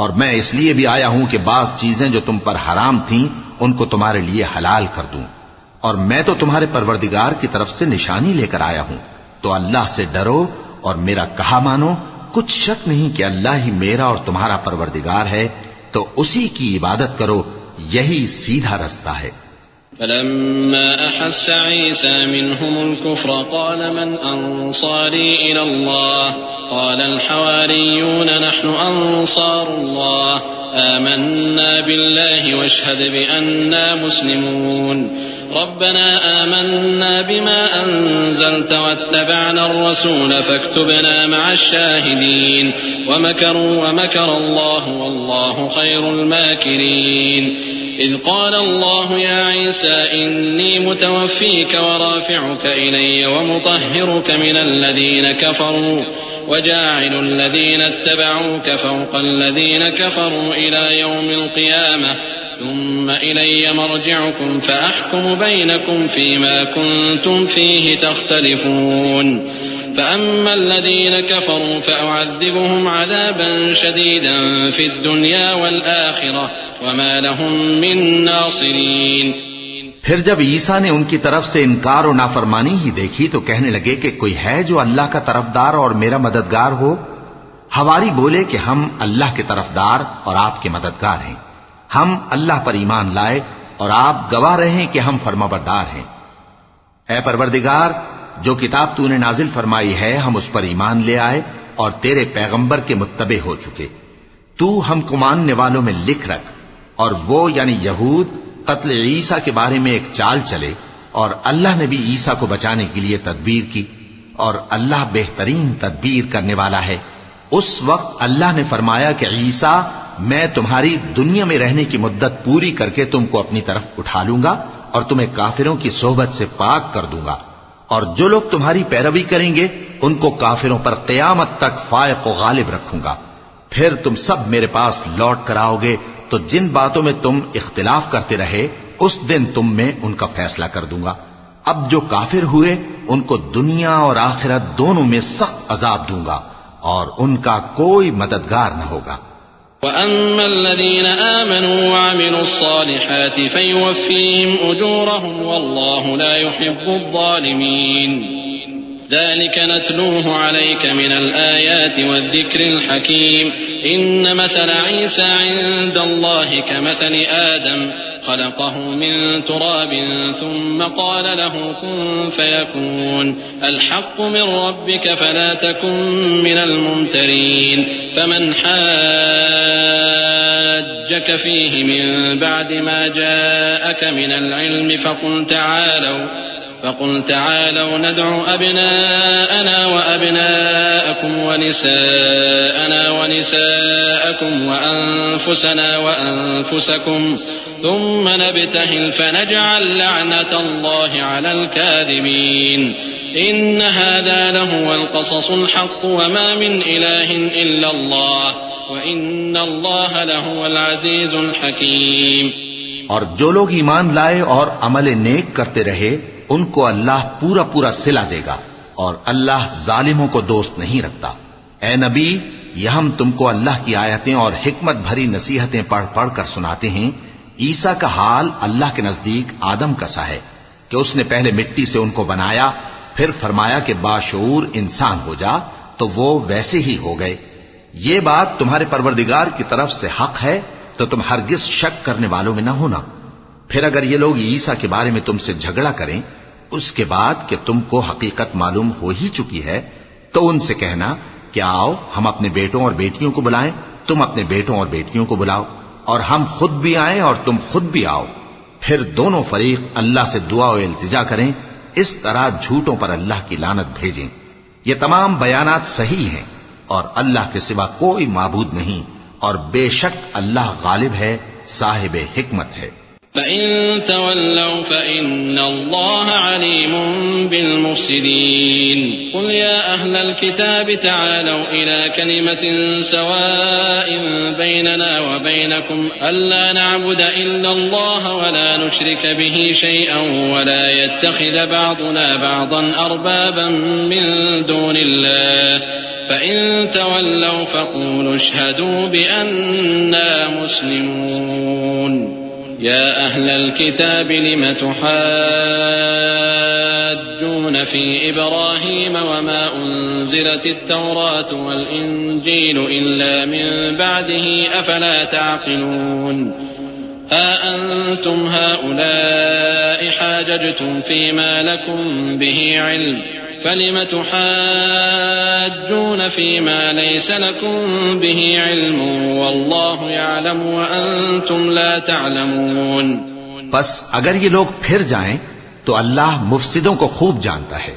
[SPEAKER 2] اور میں اس لیے بھی آیا ہوں کہ بعض چیزیں جو تم پر حرام تھیں ان کو تمہارے لیے حلال کر دوں، اور میں تو تمہارے پروردگار کی طرف سے نشانی لے کر آیا ہوں. تو اللہ سے ڈرو اور میرا کہا مانو، کچھ شک نہیں کہ اللہ ہی میرا اور تمہارا پروردگار ہے، تو اسی کی عبادت کرو، یہی سیدھا رستہ ہے.
[SPEAKER 1] فلما أحس عيسى منهم الكفر قال من أنصاري إلى الله قال الحواريون نحن أنصار الله آمنا بالله واشهد بأننا مسلمون ربنا آمنا بما أنزلت واتبعنا الرسول فاكتبنا مع الشاهدين ومكروا ومكر الله والله خير الماكرين إذ قال الله يا عيسى إني متوفيك ورافعك إلي ومطهرك من الذين كفروا وجاعل الذين اتبعوك فوق الذين كفروا إلى يوم القيامة ثم إلي مرجعكم فأحكم بينكم فيما كنتم فيه تختلفون فأما الذين كفروا فأعذبهم عذابا شديدا في الدنيا والآخرة وما لهم من ناصرين.
[SPEAKER 2] پھر جب عیسیٰ نے ان کی طرف سے انکار و نافرمانی ہی دیکھی تو کہنے لگے کہ کوئی ہے جو اللہ کا طرفدار اور میرا مددگار ہو؟ حواری بولے کہ ہم اللہ کے طرفدار اور آپ کے مددگار ہیں، ہم اللہ پر ایمان لائے اور آپ گواہ رہیں کہ ہم فرمانبردار ہیں. اے پروردگار، جو کتاب تو نے نازل فرمائی ہے ہم اس پر ایمان لے آئے اور تیرے پیغمبر کے متبع ہو چکے. تو ہم کو ماننے والوں میں لکھ رکھ. اور وہ یعنی یہود قتل عیسیٰ کے بارے میں ایک چال چلے، اور اللہ نے بھی عیسیٰ کو بچانے کے لیے تدبیر کی، اور اللہ بہترین تدبیر کرنے والا ہے. اس وقت اللہ نے فرمایا کہ عیسیٰ، میں تمہاری دنیا میں رہنے کی مدت پوری کر کے تم کو اپنی طرف اٹھا لوں گا اور تمہیں کافروں کی صحبت سے پاک کر دوں گا، اور جو لوگ تمہاری پیروی کریں گے ان کو کافروں پر قیامت تک فائق و غالب رکھوں گا. پھر تم سب میرے پاس لوٹ کر آؤ گے تو جن باتوں میں تم اختلاف کرتے رہے اس دن تم میں ان کا فیصلہ کر دوں گا. اب جو کافر ہوئے ان کو دنیا اور آخرت دونوں میں سخت عذاب دوں گا اور ان کا کوئی مددگار نہ ہوگا.
[SPEAKER 1] وَأَمَّا الَّذِينَ آمَنُوا وَعَمِلُوا الصَّالِحَاتِ فَيُوَفِّيهِمْ أُجُورَهُمْ وَاللَّهُ لَا يُحِبُّ الظَّالِمِينَ ذلك نتلوه عليك من الآيات والذكر الحكيم إن مثل عيسى عند الله كمثل آدم خلقه من تراب ثم قال له كن فيكون الحق من ربك فلا تكن من الممترين فمن حاجك فيه من بعد ما جاءك من العلم فقل تعالوا ندعو أبناءنا وأبناءكم ونساءنا ونساءكم وأنفسنا وأنفسكم ثم نبتهل فنجعل لعنة الله على الكاذبين إن هذا لهو القصص الحق وما من إله إلا الله وإن الله لهو العزيز الحكيم.
[SPEAKER 2] اور جو لوگ ایمان لائے اور عمل نیک کرتے رہے ان کو اللہ پورا پورا صلہ دے گا، اور اللہ ظالموں کو دوست نہیں رکھتا۔ اے نبی، یہ ہم تم کو اللہ کی آیتیں اور حکمت بھری نصیحتیں پڑھ پڑھ کر سناتے ہیں۔ عیسیٰ کا حال اللہ کے نزدیک آدم کا سا ہے کہ اس نے پہلے مٹی سے ان کو بنایا، پھر فرمایا کہ باشعور انسان ہو جا، تو وہ ویسے ہی ہو گئے۔ یہ بات تمہارے پروردگار کی طرف سے حق ہے، تو تم ہرگز شک کرنے والوں میں نہ ہونا۔ پھر اگر یہ لوگ عیسیٰ کے بارے میں تم سے جھگڑا کریں اس کے بعد کہ تم کو حقیقت معلوم ہو ہی چکی ہے، تو ان سے کہنا کہ آؤ ہم اپنے بیٹوں اور بیٹیوں کو بلائیں، تم اپنے بیٹوں اور بیٹیوں کو بلاؤ، اور ہم خود بھی آئیں اور تم خود بھی آؤ، پھر دونوں فریق اللہ سے دعا و التجا کریں، اس طرح جھوٹوں پر اللہ کی لعنت بھیجیں۔ یہ تمام بیانات صحیح ہیں، اور اللہ کے سوا کوئی معبود نہیں، اور بے شک اللہ غالب ہے، صاحب حکمت ہے۔
[SPEAKER 1] فَإِن تَوَلَّوْا فَإِنَّ اللَّهَ عَلِيمٌ بِالْمُفْسِدِينَ قُلْ يَا أَهْلَ الْكِتَابِ تَعَالَوْا إِلَى كَلِمَةٍ سَوَاءٍ بَيْنَنَا وَبَيْنَكُمْ أَلَّا نَعْبُدَ إِلَّا اللَّهَ وَلَا نُشْرِكَ بِهِ شَيْئًا وَلَا يَتَّخِذَ بَعْضُنَا بَعْضًا أَرْبَابًا مِّن دُونِ اللَّهِ فَإِن تَوَلَّوْا فَقُولُوا اشْهَدُوا بِأَنَّا مُسْلِمُونَ يا أهل الكتاب لم تحاجون في إبراهيم وما أنزلت التوراة والإنجيل إلا من بعده أفلا تعقلون ها أنتم هؤلاء حاججتم فيما لكم به علم فلم تحاجون فيما ليس لكم به علم والله يعلم وأنتم لا تعلمون۔
[SPEAKER 2] بس اگر یہ لوگ پھر جائیں تو اللہ مفسدوں کو خوب جانتا ہے۔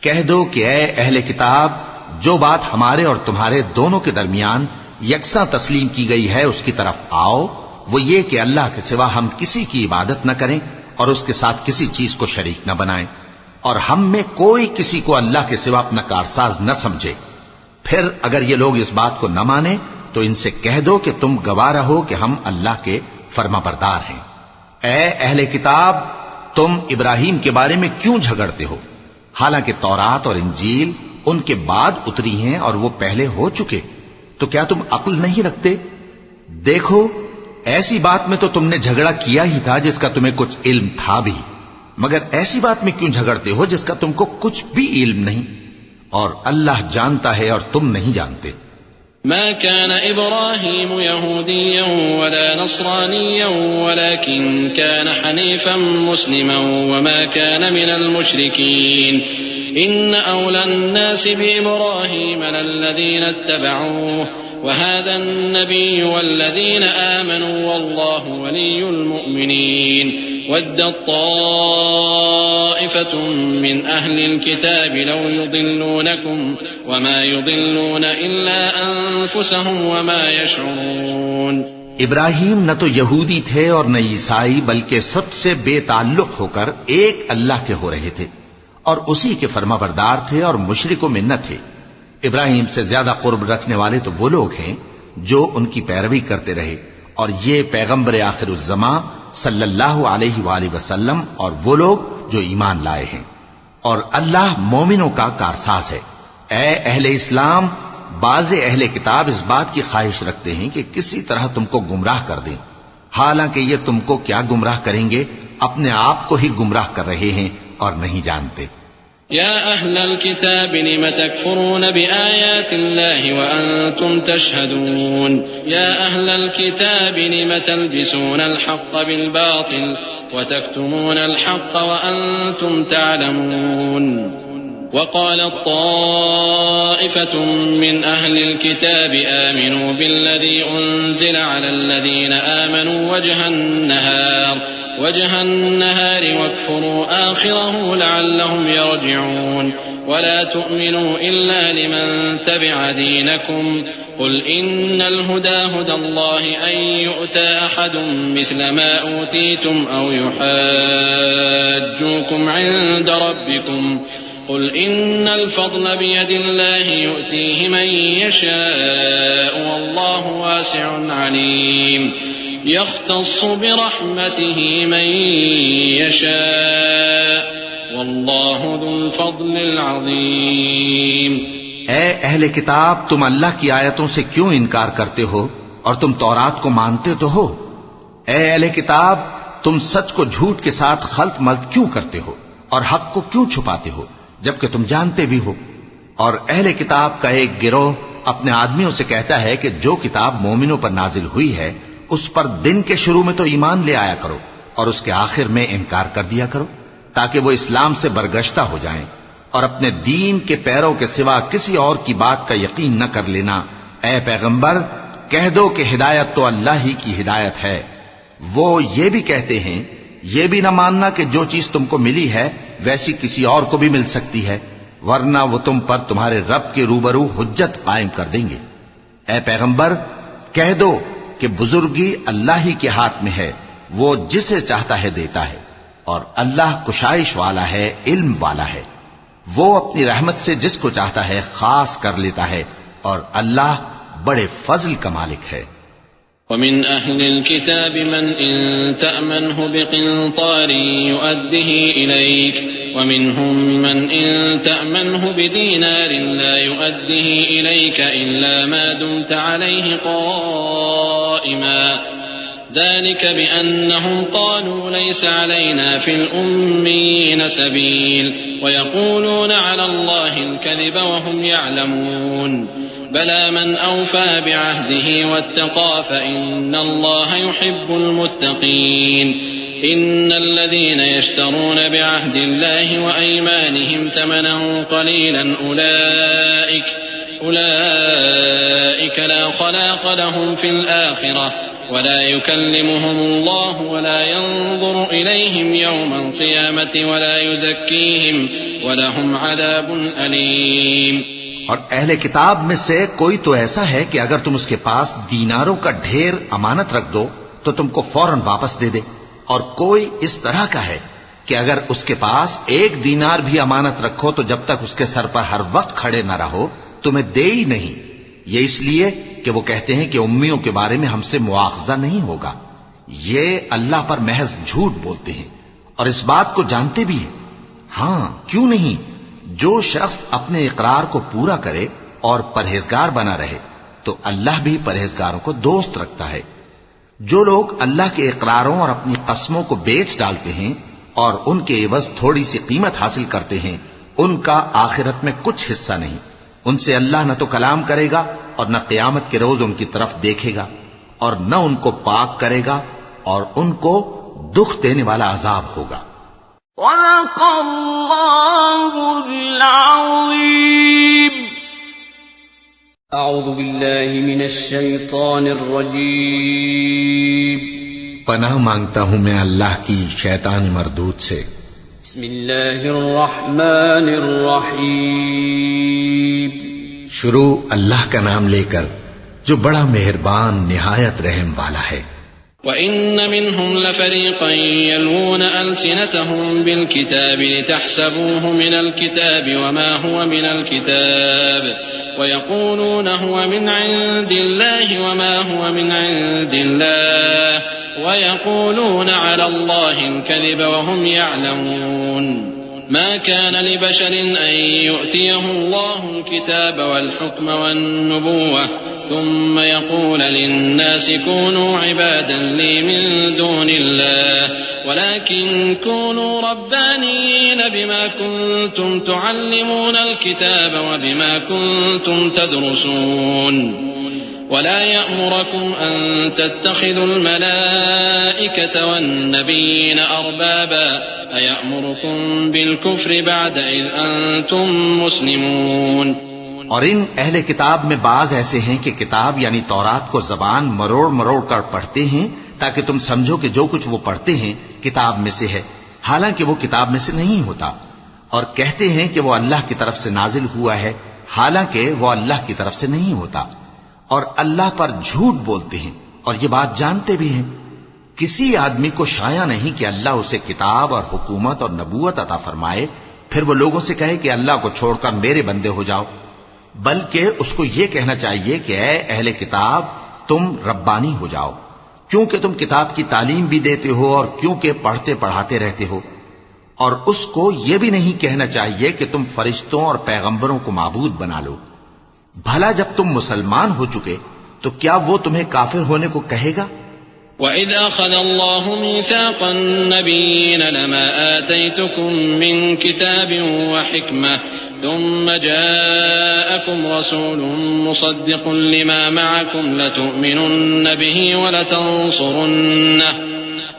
[SPEAKER 2] کہہ دو کہ اے اہل کتاب، جو بات ہمارے اور تمہارے دونوں کے درمیان یکساں تسلیم کی گئی ہے اس کی طرف آؤ، وہ یہ کہ اللہ کے سوا ہم کسی کی عبادت نہ کریں اور اس کے ساتھ کسی چیز کو شریک نہ بنائیں، اور ہم میں کوئی کسی کو اللہ کے سوا اپنا کارساز نہ سمجھے۔ پھر اگر یہ لوگ اس بات کو نہ مانیں تو ان سے کہہ دو کہ تم گواہ رہو کہ ہم اللہ کے فرما بردار ہیں۔ اے اہل کتاب، تم ابراہیم کے بارے میں کیوں جھگڑتے ہو؟ حالانکہ تورات اور انجیل ان کے بعد اتری ہیں اور وہ پہلے ہو چکے، تو کیا تم عقل نہیں رکھتے؟ دیکھو، ایسی بات میں تو تم نے جھگڑا کیا ہی تھا جس کا تمہیں کچھ علم تھا بھی، مگر ایسی بات میں کیوں جھگڑتے ہو جس کا تم کو کچھ بھی علم نہیں؟ اور اللہ جانتا ہے اور تم نہیں جانتے۔
[SPEAKER 1] ما كان إبراهيم يهوديا ولا نصرانيا ولكن كان حنيفا مسلما وما كان من المشركين إن أولى الناس بإبراهيم للذين اتبعوه وهذا النبي والذين آمنوا والله ولي المؤمنين ودت طائفة من أهل الكتاب لو يضلونكم وما يضلون إلا أنفسهم وما يشعرون۔
[SPEAKER 2] ابراہیم نہ تو یہودی تھے اور نہ عیسائی، بلکہ سب سے بے تعلق ہو کر ایک اللہ کے ہو رہے تھے اور اسی کے فرما بردار تھے اور مشرکوں میں نہ تھے۔ ابراہیم سے زیادہ قرب رکھنے والے تو وہ لوگ ہیں جو ان کی پیروی کرتے رہے، اور یہ پیغمبر آخر الزماں صلی اللہ علیہ وآلہ وسلم اور وہ لوگ جو ایمان لائے ہیں، اور اللہ مومنوں کا کارساز ہے۔ اے اہل اسلام، بعض اہل کتاب اس بات کی خواہش رکھتے ہیں کہ کسی طرح تم کو گمراہ کر دیں، حالانکہ یہ تم کو کیا گمراہ کریں گے، اپنے آپ کو ہی گمراہ کر رہے ہیں اور نہیں جانتے۔
[SPEAKER 1] يا أهل الكتاب لم تكفرون بآيات الله وأنتم تشهدون يا أهل الكتاب لم تلبسون الحق بالباطل وتكتمون الحق وأنتم تعلمون وقالت طائفة من أهل الكتاب آمنوا بالذي أنزل على الذين آمنوا وجه النهار واكفروا آخره لعلهم يرجعون ولا تؤمنوا إلا لمن تبع دينكم قل إن الهدى هدى الله أن يؤتى أحد مثل ما أوتيتم أو يحاجوكم عند ربكم قل إن الفضل بيد الله يؤتيه من يشاء والله واسع عليم يختص برحمته من يشاء والله ذو الفضل العظيم۔
[SPEAKER 2] اے اہل کتاب، تم اللہ کی آیتوں سے کیوں انکار کرتے ہو اور تم تورات کو مانتے تو ہو؟ اے اہل کتاب، تم سچ کو جھوٹ کے ساتھ خلط ملط کیوں کرتے ہو اور حق کو کیوں چھپاتے ہو جبکہ تم جانتے بھی ہو؟ اور اہل کتاب کا ایک گروہ اپنے آدمیوں سے کہتا ہے کہ جو کتاب مومنوں پر نازل ہوئی ہے اس پر دن کے شروع میں تو ایمان لے آیا کرو اور اس کے آخر میں انکار کر دیا کرو تاکہ وہ اسلام سے برگشتہ ہو جائیں، اور اپنے دین کے پیروں کے سوا کسی اور کی بات کا یقین نہ کر لینا۔ اے پیغمبر، کہہ دو کہ ہدایت تو اللہ ہی کی ہدایت ہے۔ وہ یہ بھی کہتے ہیں، یہ بھی نہ ماننا کہ جو چیز تم کو ملی ہے ویسی کسی اور کو بھی مل سکتی ہے، ورنہ وہ تم پر تمہارے رب کے روبرو حجت قائم کر دیں گے۔ اے پیغمبر، کہہ دو کہ بزرگی اللہ ہی کے ہاتھ میں ہے، وہ جسے چاہتا ہے دیتا ہے، اور اللہ کشائش والا ہے، علم والا ہے۔ وہ اپنی رحمت سے جس کو چاہتا ہے خاص کر لیتا ہے، اور اللہ بڑے فضل کا مالک ہے۔
[SPEAKER 1] ومن أهل الكتاب من إن تأمنه بقنطار يؤده إليك ومنهم من إن تأمنه بدينار لا يؤده إليك إلا ما دمت عليه قائما ذلك بأنهم قالوا ليس علينا في الأميين سبيل ويقولون على الله الكذب وهم يعلمون بلى من أوفى بعهده واتقى فإن الله يحب المتقين إن الذين يشترون بعهد الله وأيمانهم ثمنا قليلا أولئك لا خلاق لهم في الآخرة ولا يكلمهم الله ولا ينظر إليهم يوم القيامة ولا يزكيهم ولهم عذاب أليم۔
[SPEAKER 2] اور اہل کتاب میں سے کوئی تو ایسا ہے کہ اگر تم اس کے پاس دیناروں کا ڈھیر امانت رکھ دو تو تم کو فوراً واپس دے دے، اور کوئی اس طرح کا ہے کہ اگر اس کے پاس ایک دینار بھی امانت رکھو تو جب تک اس کے سر پر ہر وقت کھڑے نہ رہو تمہیں دے ہی نہیں۔ یہ اس لیے کہ وہ کہتے ہیں کہ امیوں کے بارے میں ہم سے مواخذہ نہیں ہوگا۔ یہ اللہ پر محض جھوٹ بولتے ہیں اور اس بات کو جانتے بھی ہیں۔ ہاں کیوں نہیں، جو شخص اپنے اقرار کو پورا کرے اور پرہیزگار بنا رہے تو اللہ بھی پرہیزگاروں کو دوست رکھتا ہے۔ جو لوگ اللہ کے اقراروں اور اپنی قسموں کو بیچ ڈالتے ہیں اور ان کے عوض تھوڑی سی قیمت حاصل کرتے ہیں، ان کا آخرت میں کچھ حصہ نہیں۔ ان سے اللہ نہ تو کلام کرے گا اور نہ قیامت کے روز ان کی طرف دیکھے گا، اور نہ ان کو پاک کرے گا، اور ان کو دکھ دینے والا عذاب ہوگا۔
[SPEAKER 4] صدق اللہ العظیم۔ اعوذ باللہ من الشیطان الرجیم۔
[SPEAKER 2] پناہ مانگتا ہوں میں اللہ کی شیطان مردود سے۔
[SPEAKER 4] بسم اللہ الرحمن الرحیم۔
[SPEAKER 2] شروع اللہ کا نام لے کر جو بڑا مہربان نہایت رحم والا ہے۔
[SPEAKER 1] وَإِنَّ مِنْهُمْ لَفَرِيقًا يَلْوُونَ أَلْسِنَتَهُمْ بِالْكِتَابِ لِتَحْسَبُوهُ مِنَ الْكِتَابِ وَمَا هُوَ مِنَ الْكِتَابِ وَيَقُولُونَ هُوَ مِنْ عِنْدِ اللَّهِ وَمَا هُوَ مِنْ عِنْدِ اللَّهِ وَيَقُولُونَ عَلَى اللَّهِ الْكَذِبَ وَهُمْ يَعْلَمُونَ ما كان لبشر أن يؤتيه الله الكتاب والحكم والنبوة ثم يقول للناس كونوا عبادا لي من دون الله ولكن كونوا ربانيين بما كنتم تعلمون الكتاب وبما كنتم تدرسون ولا يأمركم أن تتخذوا الملائكة والنبيين أربابا أيأمركم بالكفر بعد إذ أنتم مسلمون۔
[SPEAKER 2] اور ان اہل کتاب میں بعض ایسے ہیں کہ کتاب یعنی تورات کو زبان مروڑ مروڑ کر پڑھتے ہیں تاکہ تم سمجھو کہ جو کچھ وہ پڑھتے ہیں کتاب میں سے ہے، حالانکہ وہ کتاب میں سے نہیں ہوتا، اور کہتے ہیں کہ وہ اللہ کی طرف سے نازل ہوا ہے، حالانکہ وہ اللہ کی طرف سے نہیں ہوتا، اور اللہ پر جھوٹ بولتے ہیں اور یہ بات جانتے بھی ہیں۔ کسی آدمی کو شایع نہیں کہ اللہ اسے کتاب اور حکومت اور نبوت عطا فرمائے پھر وہ لوگوں سے کہے کہ اللہ کو چھوڑ کر میرے بندے ہو جاؤ، بلکہ اس کو یہ کہنا چاہیے کہ اے اہل کتاب تم ربانی ہو جاؤ، کیونکہ تم کتاب کی تعلیم بھی دیتے ہو اور کیونکہ پڑھتے پڑھاتے رہتے ہو. اور اس کو یہ بھی نہیں کہنا چاہیے کہ تم فرشتوں اور پیغمبروں کو معبود بنا لو. بھلا جب تم مسلمان ہو چکے تو کیا وہ تمہیں کافر ہونے کو کہے گا؟
[SPEAKER 1] وَإِذْ أَخَذَ اللَّهُ مِيثَاقَ النَّبِيِّينَ لَمَا آتَيْتُكُم مِّن كِتَابٍ وَحِكْمَةٍ ثُمَّ جَاءَكُمْ رَسُولٌ مُصَدِّقٌ لِّمَا مَعَكُمْ لَتُؤْمِنُنَّ بِهِ وَلَتَنصُرُنَّهُ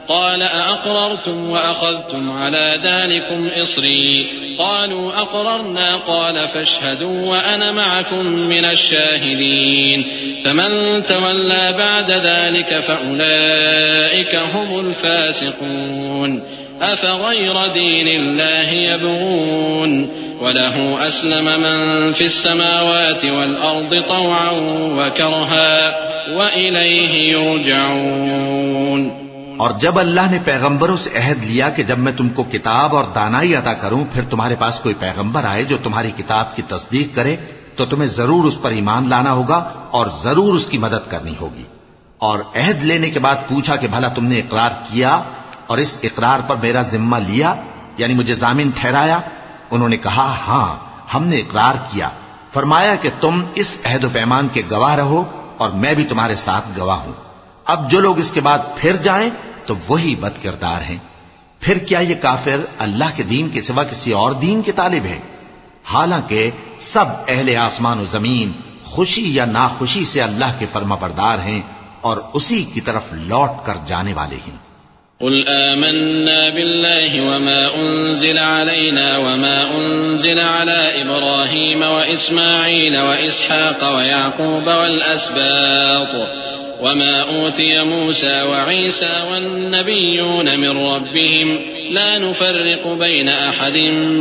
[SPEAKER 1] قال أأقررتم وأخذتم على ذلكم إصري قالوا أقررنا قال فاشهدوا وأنا معكم من الشاهدين فمن تولى بعد ذلك فأولئك هم الفاسقون أفغير دين الله يبغون وله أسلم من في السماوات والأرض طوعا وكرها وإليه يرجعون.
[SPEAKER 2] اور جب اللہ نے پیغمبروں سے عہد لیا کہ جب میں تم کو کتاب اور دانائی عطا کروں پھر تمہارے پاس کوئی پیغمبر آئے جو تمہاری کتاب کی تصدیق کرے تو تمہیں ضرور اس پر ایمان لانا ہوگا اور ضرور اس کی مدد کرنی ہوگی. اور عہد لینے کے بعد پوچھا کہ بھلا تم نے اقرار کیا اور اس اقرار پر میرا ذمہ لیا یعنی مجھے ضامن ٹھہرایا؟ انہوں نے کہا ہاں ہم نے اقرار کیا. فرمایا کہ تم اس عہد و پیمان کے گواہ رہو اور میں بھی تمہارے ساتھ گواہ ہوں. اب جو لوگ اس کے بعد پھر جائیں تو وہی بد کردار ہیں. پھر کیا یہ کافر اللہ کے دین کے سوا کسی اور دین کے طالب ہیں؟ حالانکہ سب اہل آسمان و زمین خوشی یا ناخوشی سے اللہ کے فرما بردار ہیں اور اسی کی طرف لوٹ کر جانے والے ہیں.
[SPEAKER 1] قل آمنا بالله وما أنزل علينا وما أنزل على إبراهيم وإسماعيل وإسحاق ويعقوب والأسباط وما أوتي موسى وعيسى والنبيون من ربهم لا نفرق بين أحد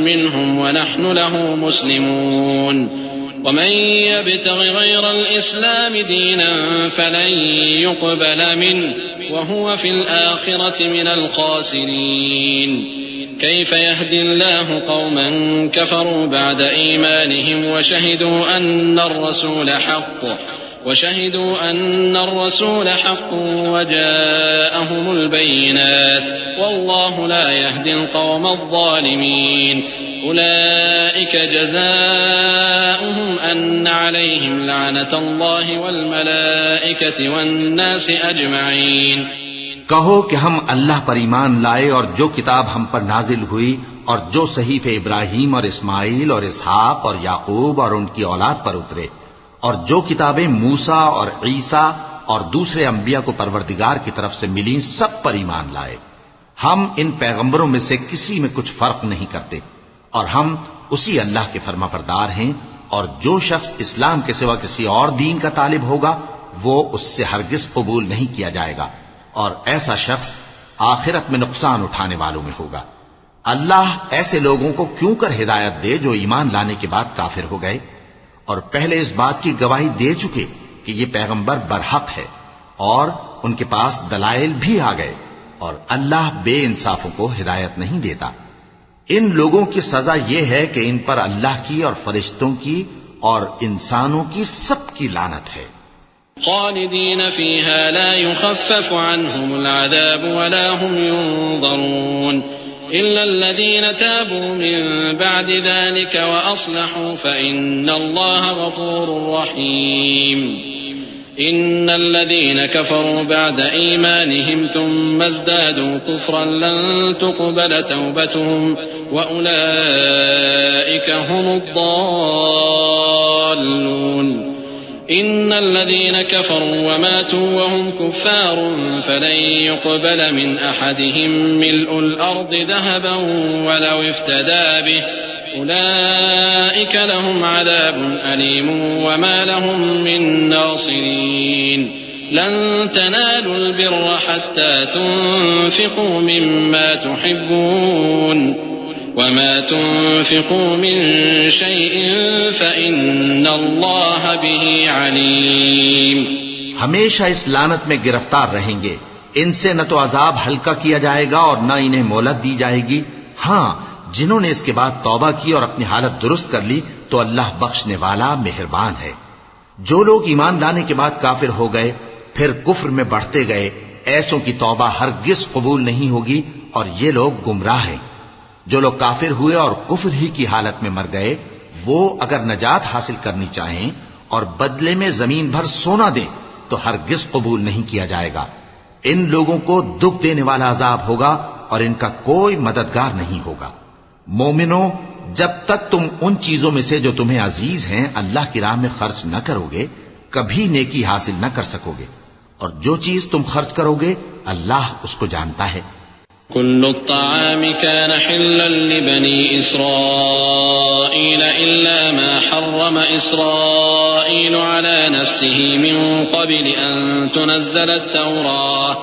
[SPEAKER 1] منهم ونحن له مسلمون ومن يبتغ غير الإسلام دينا فلن يقبل منه وهو في الآخرة من الخاسرين. كيف يهدي الله قوما كفروا بعد إيمانهم وشهدوا أن الرسول حق وجاءهم البينات والله لا يهدي القوم الظالمين. أولئك جزاؤهم أن عليهم لعنة الله والملائكة والناس أجمعين.
[SPEAKER 2] کہو کہ ہم اللہ پر ایمان لائے اور جو کتاب ہم پر نازل ہوئی اور جو صحیفے ابراہیم اور اسماعیل اور اسحاق اور یعقوب اور ان کی اولاد پر اترے اور جو کتابیں موسیٰ اور عیسیٰ اور دوسرے انبیاء کو پروردگار کی طرف سے ملیں سب پر ایمان لائے. ہم ان پیغمبروں میں سے کسی میں کچھ فرق نہیں کرتے اور ہم اسی اللہ کے فرما بردار ہیں. اور جو شخص اسلام کے سوا کسی اور دین کا طالب ہوگا وہ اس سے ہرگز قبول نہیں کیا جائے گا اور ایسا شخص آخرت میں نقصان اٹھانے والوں میں ہوگا. اللہ ایسے لوگوں کو کیوں کر ہدایت دے جو ایمان لانے کے بعد کافر ہو گئے اور پہلے اس بات کی گواہی دے چکے کہ یہ پیغمبر برحق ہے اور ان کے پاس دلائل بھی آ گئے. اور اللہ بے انصافوں کو ہدایت نہیں دیتا. ان لوگوں کی سزا یہ ہے کہ ان پر اللہ کی اور فرشتوں کی اور انسانوں کی سب کی لعنت ہے.
[SPEAKER 1] خالدین فیہا لا یخفف عنہم العذاب ولا هم ينظرون إلا الذين تابوا من بعد ذلك وأصلحوا فإن الله غفور رحيم. إن الذين كفروا بعد إيمانهم ثم ازدادوا كفرا لن تقبل توبتهم وأولئك هم الضالون. إن الذين كفروا وماتوا وهم كفار فلن يقبل من أحدهم ملء الأرض ذهبا ولو افتدى به أولئك لهم عذاب أليم وما لهم من ناصرين. لن تنالوا البر حتى تنفقوا مما تحبون وما تنفقوا من شيء فإن الله به عليم.
[SPEAKER 2] ہمیشہ اس لعنت میں گرفتار رہیں گے. ان سے نہ تو عذاب ہلکا کیا جائے گا اور نہ انہیں مہلت دی جائے گی. ہاں جنہوں نے اس کے بعد توبہ کی اور اپنی حالت درست کر لی تو اللہ بخشنے والا مہربان ہے. جو لوگ ایمان لانے کے بعد کافر ہو گئے پھر کفر میں بڑھتے گئے ایسوں کی توبہ ہرگز قبول نہیں ہوگی اور یہ لوگ گمراہ ہیں۔ جو لوگ کافر ہوئے اور کفر ہی کی حالت میں مر گئے، وہ اگر نجات حاصل کرنی چاہیں اور بدلے میں زمین بھر سونا دیں تو ہرگز قبول نہیں کیا جائے گا۔ ان لوگوں کو دکھ دینے والا عذاب ہوگا اور ان کا کوئی مددگار نہیں ہوگا۔ مومنوں، جب تک تم ان چیزوں میں سے جو تمہیں عزیز ہیں اللہ کی راہ میں خرچ نہ کرو گے، کبھی نیکی حاصل نہ کر سکو گے، اور جو چیز تم خرچ کرو گے اللہ اس کو جانتا ہے۔
[SPEAKER 1] كل الطعام كان حلا لبني إسرائيل إلا ما حرم إسرائيل على نفسه من قبل أن تنزل التوراة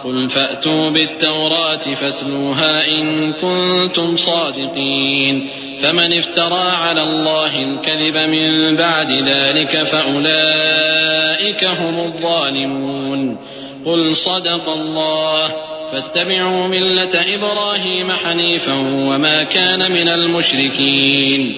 [SPEAKER 1] قل فأتوا بالتوراة فاتلوها إن كنتم صادقين فمن افترى على الله الكذب من بعد ذلك فأولئك هم الظالمون قل صدق الله فاتبعوا ملة إبراهيم حنيفا وما كان من المشركين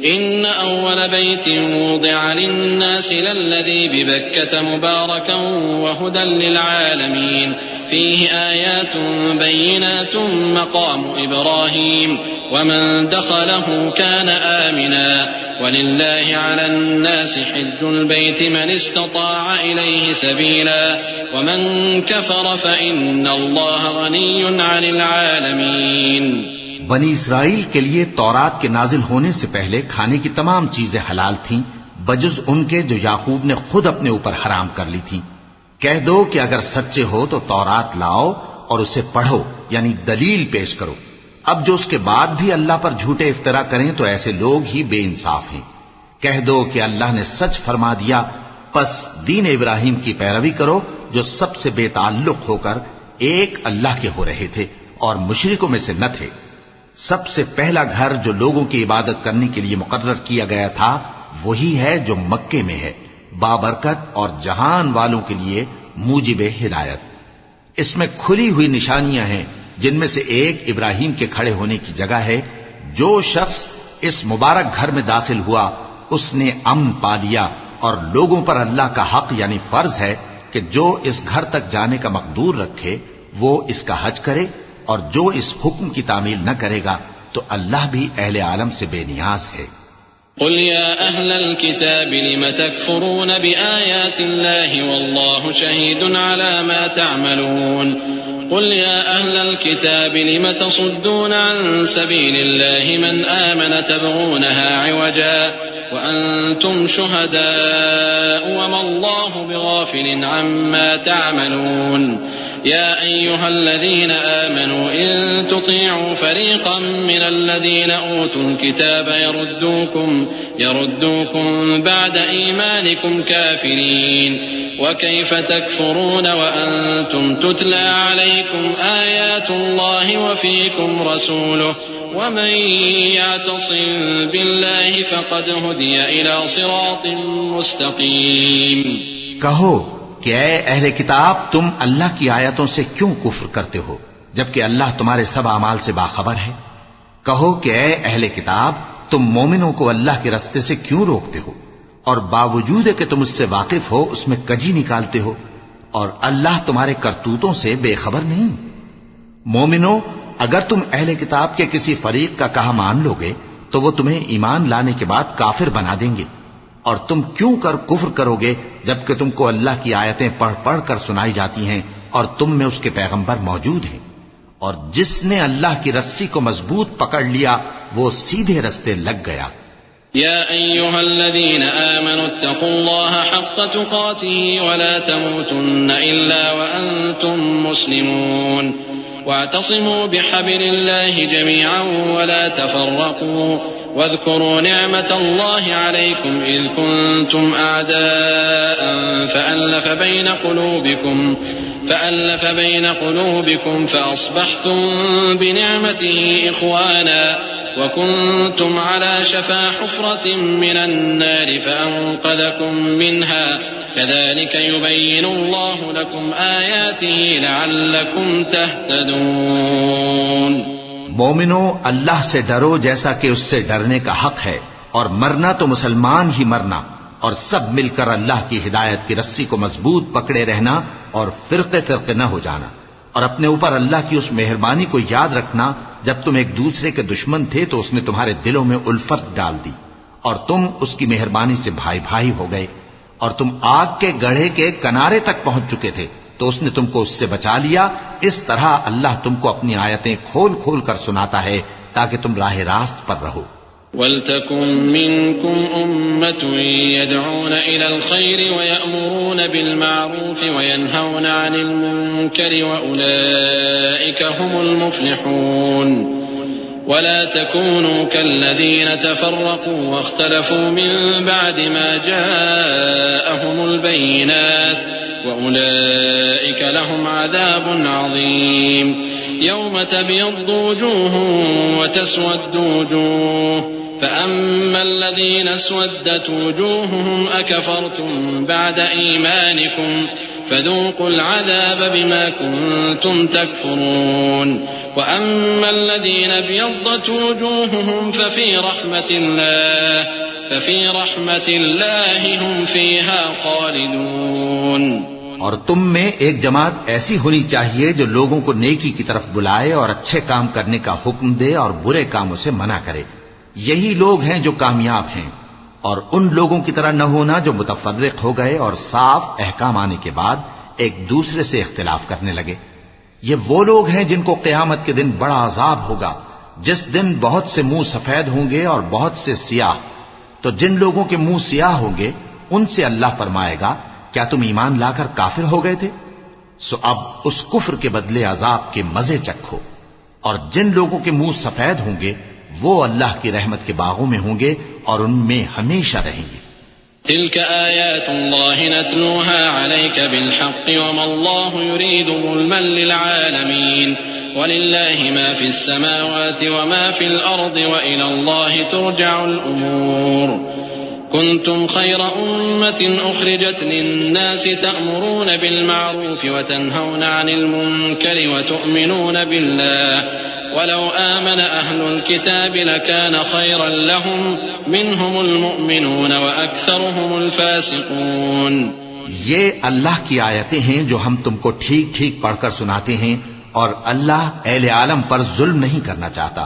[SPEAKER 1] إن أول بيت وضع للناس للذي ببكة مباركا وهدى للعالمين فيه آيات بينات مقام إبراهيم ومن دخله كان آمنا ولله على الناس حج البيت من استطاع إليه سبيلا ومن كفر فإن الله غني عن العالمين۔
[SPEAKER 2] بنی اسرائیل کے لیے تورات کے نازل ہونے سے پہلے کھانے کی تمام چیزیں حلال تھیں بجز ان کے جو یعقوب نے خود اپنے اوپر حرام کر لی تھیں۔ کہہ دو کہ اگر سچے ہو تو تورات لاؤ اور اسے پڑھو، یعنی دلیل پیش کرو۔ اب جو اس کے بعد بھی اللہ پر جھوٹے افطرا کریں تو ایسے لوگ ہی بے انصاف ہیں۔ کہہ دو کہ اللہ نے سچ فرما دیا، پس دین ابراہیم کی پیروی کرو جو سب سے بے تعلق ہو کر ایک اللہ کے ہو رہے تھے اور مشرکوں میں سے نہ تھے۔ سب سے پہلا گھر جو لوگوں کی عبادت کرنے کے لیے مقرر کیا گیا تھا وہی ہے جو مکے میں ہے، بابرکت اور جہان والوں کے لیے موجب ہدایت۔ اس میں کھلی ہوئی نشانیاں ہیں جن میں سے ایک ابراہیم کے کھڑے ہونے کی جگہ ہے۔ جو شخص اس مبارک گھر میں داخل ہوا اس نے امن پا لیا، اور لوگوں پر اللہ کا حق یعنی فرض ہے کہ جو اس گھر تک جانے کا مقدور رکھے وہ اس کا حج کرے، اور جو اس حکم کی تعمیل نہ کرے گا تو اللہ بھی اہل عالم سے بے نیاز ہے۔
[SPEAKER 1] قل يا أهل الكتاب لم تكفرون بآيات الله والله شهيد على ما تعملون قل يا أهل الكتاب لم تصدون عن سبيل الله من آمن تبغونها عوجا وأنتم شهداء وما الله بغافل عما تعملون يا أيها الذين آمنوا إن تطيعوا فريقا من الذين أوتوا الكتاب يردوكم بعد إيمانكم كافرين وكيف تكفرون وأنتم تتلى عليكم آيات الله وفيكم رسوله ومن يعتصم بالله فقد هدي إلى صراط مستقيم۔
[SPEAKER 2] کہو کہ اے اہل کتاب تم اللہ کی آیتوں سے کیوں کفر کرتے ہو جبکہ اللہ تمہارے سب اعمال سے باخبر ہے۔ کہو کہ اے اہل کتاب تم مومنوں کو اللہ کے رستے سے کیوں روکتے ہو اور باوجود کہ تم اس سے واقف ہو اس میں کجی نکالتے ہو، اور اللہ تمہارے کرتوتوں سے بے خبر نہیں۔ مومنوں، اگر تم اہل کتاب کے کسی فریق کا کہا مان لو گے تو وہ تمہیں ایمان لانے کے بعد کافر بنا دیں گے، اور تم کیوں کر کفر کرو گے جبکہ تم کو اللہ کی آیتیں پڑھ پڑھ کر سنائی جاتی ہیں اور تم میں اس کے پیغمبر موجود ہیں۔ اور جس نے اللہ کی رسی کو مضبوط پکڑ لیا وہ سیدھے رستے لگ گیا۔
[SPEAKER 1] يا أيها الذين آمنوا اتقوا الله حق تقاته ولا تموتن إلا وأنتم مسلمون واعتصموا بحبل الله جميعا ولا تفرقوا واذكروا نعمة الله عليكم إذ كنتم أعداء فألف بين قلوبكم فأصبحتم بنعمته إخوانا وكنتم على شفا حفرة من النار فأنقذكم منها كذلك يبين الله لكم آياته لعلكم تهتدون۔
[SPEAKER 2] مومنو، اللہ سے ڈرو جیسا کہ اس سے ڈرنے کا حق ہے، اور مرنا تو مسلمان ہی مرنا، اور سب مل کر اللہ کی ہدایت کی رسی کو مضبوط پکڑے رہنا اور فرقے فرقے نہ ہو جانا، اور اپنے اوپر اللہ کی اس مہربانی کو یاد رکھنا جب تم ایک دوسرے کے دشمن تھے تو اس نے تمہارے دلوں میں الفت ڈال دی اور تم اس کی مہربانی سے بھائی بھائی ہو گئے، اور تم آگ کے گڑھے کے کنارے تک پہنچ چکے تھے تو اس نے تم کو اس سے بچا لیا۔ اس طرح اللہ تم کو اپنی آیتیں کھول کھول کر سناتا ہے تاکہ تم راہ راست پر رہو۔
[SPEAKER 1] وَلْتَكُن مِّنكُمْ أُمَّةٌ يَدْعُونَ إِلَى الْخَيْرِ وَيَأْمُرُونَ بِالْمَعْرُوفِ وَيَنْهَوْنَ عَنِ الْمُنكَرِ وَأُولَئِكَ هُمُ الْمُفْلِحُونَ ولا تكونوا كالذين تفرقوا واختلفوا من بعد ما جاءهم البينات وأولئك لهم عذاب عظيم يوم تبيض وجوه وتسود وجوه فأما الذين اسودت وجوههم أكفرتم بعد إيمانكم فذوقوا العذاب بما كنتم تكفرون وأما الذين ابيضت وجوههم ففي رحمة الله هم فيها خالدون۔
[SPEAKER 2] اور تم میں ایک جماعت ایسی ہونی چاہیے جو لوگوں کو نیکی کی طرف بلائے اور اچھے کام کرنے کا حکم دے اور برے کاموں سے منع کرے، یہی لوگ ہیں جو کامیاب ہیں۔ اور ان لوگوں کی طرح نہ ہونا جو متفرق ہو گئے اور صاف احکام آنے کے بعد ایک دوسرے سے اختلاف کرنے لگے۔ یہ وہ لوگ ہیں جن کو قیامت کے دن بڑا عذاب ہوگا، جس دن بہت سے منہ سفید ہوں گے اور بہت سے سیاہ۔ تو جن لوگوں کے منہ سیاہ ہوں گے ان سے اللہ فرمائے گا کیا تم ایمان لا کر کافر ہو گئے تھے؟ سو اب اس کفر کے بدلے عذاب کے مزے چکھو۔ اور جن لوگوں کے منہ سفید ہوں گے وہ اللہ کی رحمت کے باغوں میں ہوں گے اور ان میں ہمیشہ رہیں گے۔
[SPEAKER 1] تلك آيات الله نتلوها عليك بالحق وما الله يريد ظلما للعالمين ولله ما في السماوات وما في الأرض وإلى الله ترجع الأمور كنتم خير أمة أخرجت للناس تأمرون بالمعروف وتنهون عن المنكر وتؤمنون بالله ولو آمن أهل الكتاب لكان خيرا لهم منهم المؤمنون وأكثرهم الفاسقون۔
[SPEAKER 2] یہ اللہ کی آیتیں ہیں جو ہم تم کو ٹھیک ٹھیک پڑھ کر سناتے ہیں، اور اللہ اہل عالم پر ظلم نہیں کرنا چاہتا،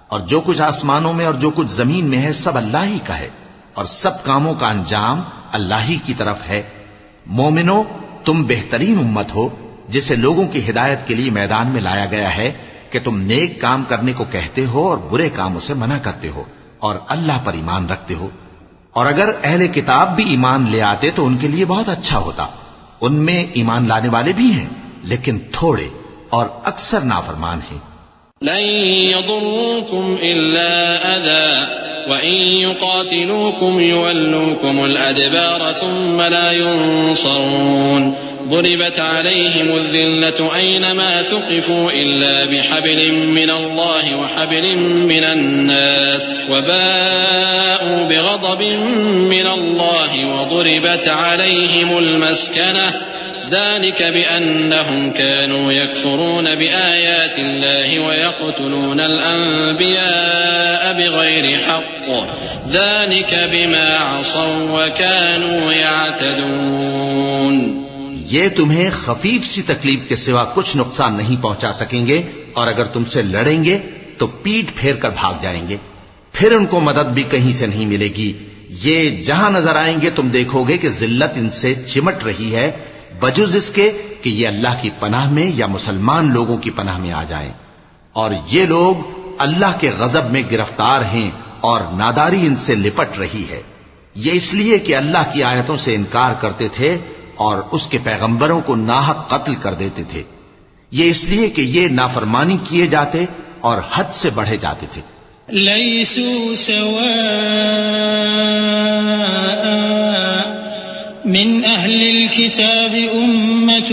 [SPEAKER 2] اور جو کچھ آسمانوں میں اور جو کچھ زمین میں ہے سب اللہ ہی کا ہے، اور سب کاموں کا انجام اللہ ہی کی طرف ہے۔ مومنو، تم بہترین امت ہو جسے لوگوں کی ہدایت کے لیے میدان میں لایا گیا ہے کہ تم نیک کام کرنے کو کہتے ہو اور برے کاموں سے منع کرتے ہو اور اللہ پر ایمان رکھتے ہو۔ اور اگر اہل کتاب بھی ایمان لے آتے تو ان کے لیے بہت اچھا ہوتا، ان میں ایمان لانے والے بھی ہیں لیکن تھوڑے اور اکثر نافرمان ہیں۔
[SPEAKER 1] لن يضروكم إلا أذى وإن يقاتلوكم يولوكم الأدبار ثم لا ينصرون ضربت عليهم الذلة أينما ثقفوا إلا بحبل من الله وحبل من الناس وباءوا بغضب من الله وضربت عليهم المسكنة ذلك بأنهم كانوا يكفرون بآيات الله ويقتلون الأنبياء بغير حق ذلك بما عصوا وكانوا يعتدون۔
[SPEAKER 2] یہ تمہیں خفیف سی تکلیف کے سوا کچھ نقصان نہیں پہنچا سکیں گے، اور اگر تم سے لڑیں گے تو پیٹ پھیر کر بھاگ جائیں گے، پھر ان کو مدد بھی کہیں سے نہیں ملے گی۔ یہ جہاں نظر آئیں گے تم دیکھو گے کہ ذلت ان سے چمٹ رہی ہے بجز اس کے کہ یہ اللہ کی پناہ میں یا مسلمان لوگوں کی پناہ میں آ جائیں، اور یہ لوگ اللہ کے غضب میں گرفتار ہیں اور ناداری ان سے لپٹ رہی ہے۔ یہ اس لیے کہ اللہ کی آیتوں سے انکار کرتے تھے اور اس کے پیغمبروں کو ناحق قتل کر دیتے تھے، یہ اس لیے کہ یہ نافرمانی کیے جاتے اور حد سے بڑھے جاتے تھے۔
[SPEAKER 3] لیسوا من أهل الكتاب أمة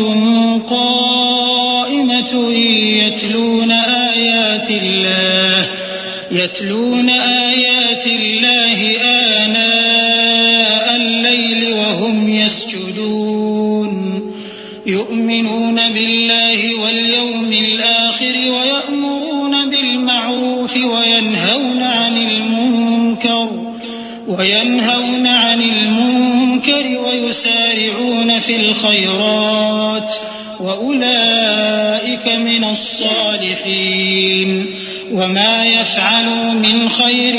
[SPEAKER 3] قائمة يتلون آيات الله آناء الليل وهم يسجدون يؤمنون بالله واليوم الآخر ويأمرون بالمعروف وينهون عن المنكر وينهون عن المنكر ويسارعون في الخيرات وأولئك من الصالحين وما يفعلوا من خير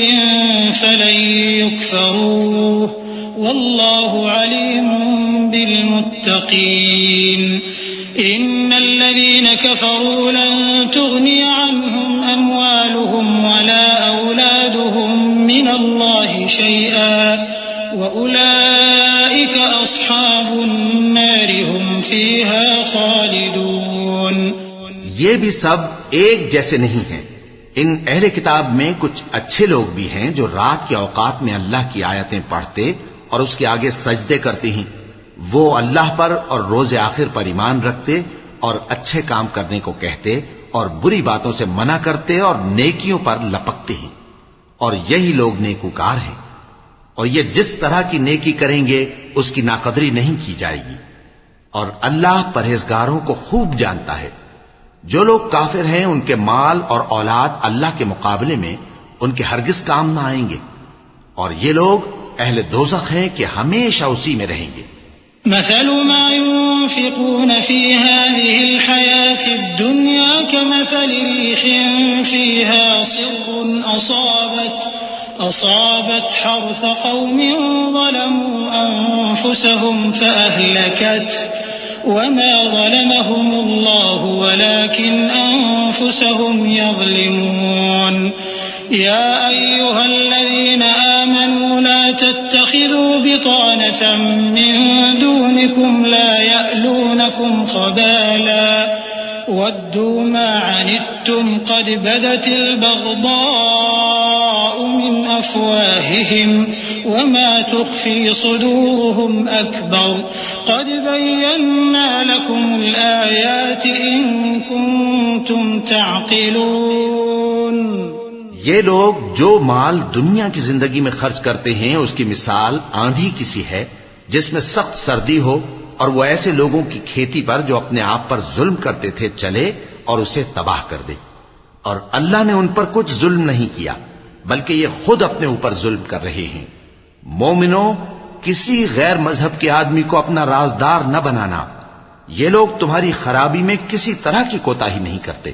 [SPEAKER 3] فلن يكفروه والله عليم بالمتقين إن الذين كفروا لن تغني عنهم أموالهم ولا أولادهم من الله شيئا وأولئك أصحاب النار هم فيها خالدون.
[SPEAKER 2] یہ بھی سب ایک جیسے نہیں ہیں. ان اہل کتاب میں کچھ اچھے لوگ بھی ہیں جو رات کے اوقات میں اللہ کی آیتیں پڑھتے اور اس کے آگے سجدے کرتے ہیں. وہ اللہ پر اور روز آخر پر ایمان رکھتے اور اچھے کام کرنے کو کہتے اور بری باتوں سے منع کرتے اور نیکیوں پر لپکتے ہیں. اور یہی لوگ نیکوکار ہیں. اور یہ جس طرح کی نیکی کریں گے اس کی ناقدری نہیں کی جائے گی. اور اللہ پرہیزگاروں کو خوب جانتا ہے. جو لوگ کافر ہیں ان کے مال اور اولاد اللہ کے مقابلے میں ان کے ہرگز کام نہ آئیں گے. اور یہ لوگ اہل دوزخ ہیں کہ ہمیشہ اسی میں رہیں گے.
[SPEAKER 3] مثل ما ينفقون في هذه الحياة الدنيا كمثل ريح فيها صر أصابت حرث قوم ظلموا أنفسهم فأهلكته وما ظلمهم الله ولكن أنفسهم يظلمون. يا أيها الذين آمنوا لا تتخذوا بطانة من دونكم لا يألونكم خبالا ودوا ما عنتم قد بدت البغضاء من أفواههم وما تخفي صدورهم أكبر قد بينا لكم الآيات إن كنتم تعقلون.
[SPEAKER 2] یہ لوگ جو مال دنیا کی زندگی میں خرچ کرتے ہیں اس کی مثال آندھی کسی ہے جس میں سخت سردی ہو اور وہ ایسے لوگوں کی کھیتی پر جو اپنے آپ پر ظلم کرتے تھے چلے اور اسے تباہ کر دے. اور اللہ نے ان پر کچھ ظلم نہیں کیا بلکہ یہ خود اپنے اوپر ظلم کر رہے ہیں. مومنوں، کسی غیر مذہب کے آدمی کو اپنا رازدار نہ بنانا. یہ لوگ تمہاری خرابی میں کسی طرح کی کوتاہی نہیں کرتے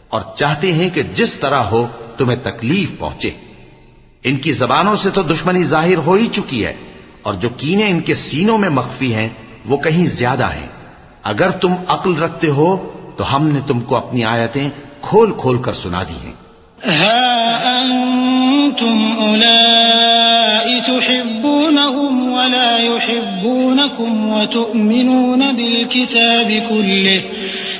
[SPEAKER 2] اور چاہتے ہیں کہ جس طرح ہو تمہیں تکلیف پہنچے. ان کی زبانوں سے تو دشمنی ظاہر ہو ہی چکی ہے اور جو کینے ان کے سینوں میں مخفی ہیں وہ کہیں زیادہ ہیں. اگر تم عقل رکھتے ہو تو ہم نے تم کو اپنی آیتیں کھول کھول کر سنا دی ہیں.
[SPEAKER 3] ها أنتم أولئك تحبونهم ولا يحبونكم وتؤمنون بالكتاب كله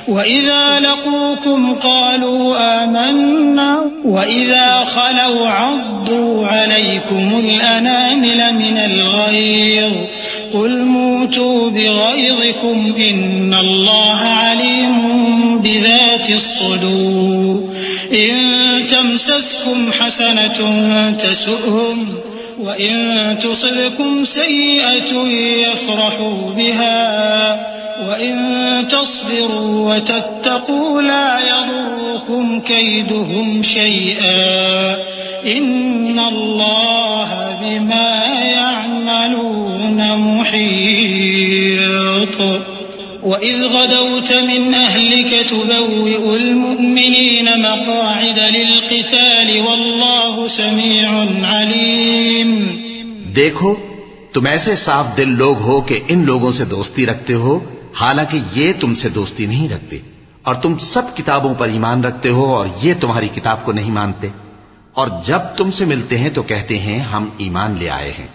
[SPEAKER 3] وإذا لقوكم قالوا آمنا وإذا خلوا عضوا عليكم الأنامل من الغيظ قل موتوا بغيظكم إن الله عليم بذات الصدور. إن تمسسكم حسنة تسؤهم وإن تصبكم سيئة يفرحوا بها وإن تصبروا وتتقوا لا يضركم كيدهم شيئا إن الله بما يعملون محيط. وإذ غدوت من أهلك تبوئ المؤمنين مقاعد للقتال والله سميع عليم.
[SPEAKER 2] دیکھو تم ایسے صاف دل لوگ ہو کہ ان لوگوں سے دوستی رکھتے ہو حالانکہ یہ تم سے دوستی نہیں رکھتے اور تم سب کتابوں پر ایمان رکھتے ہو اور یہ تمہاری کتاب کو نہیں مانتے. اور جب تم سے ملتے ہیں تو کہتے ہیں ہم ایمان لے آئے ہیں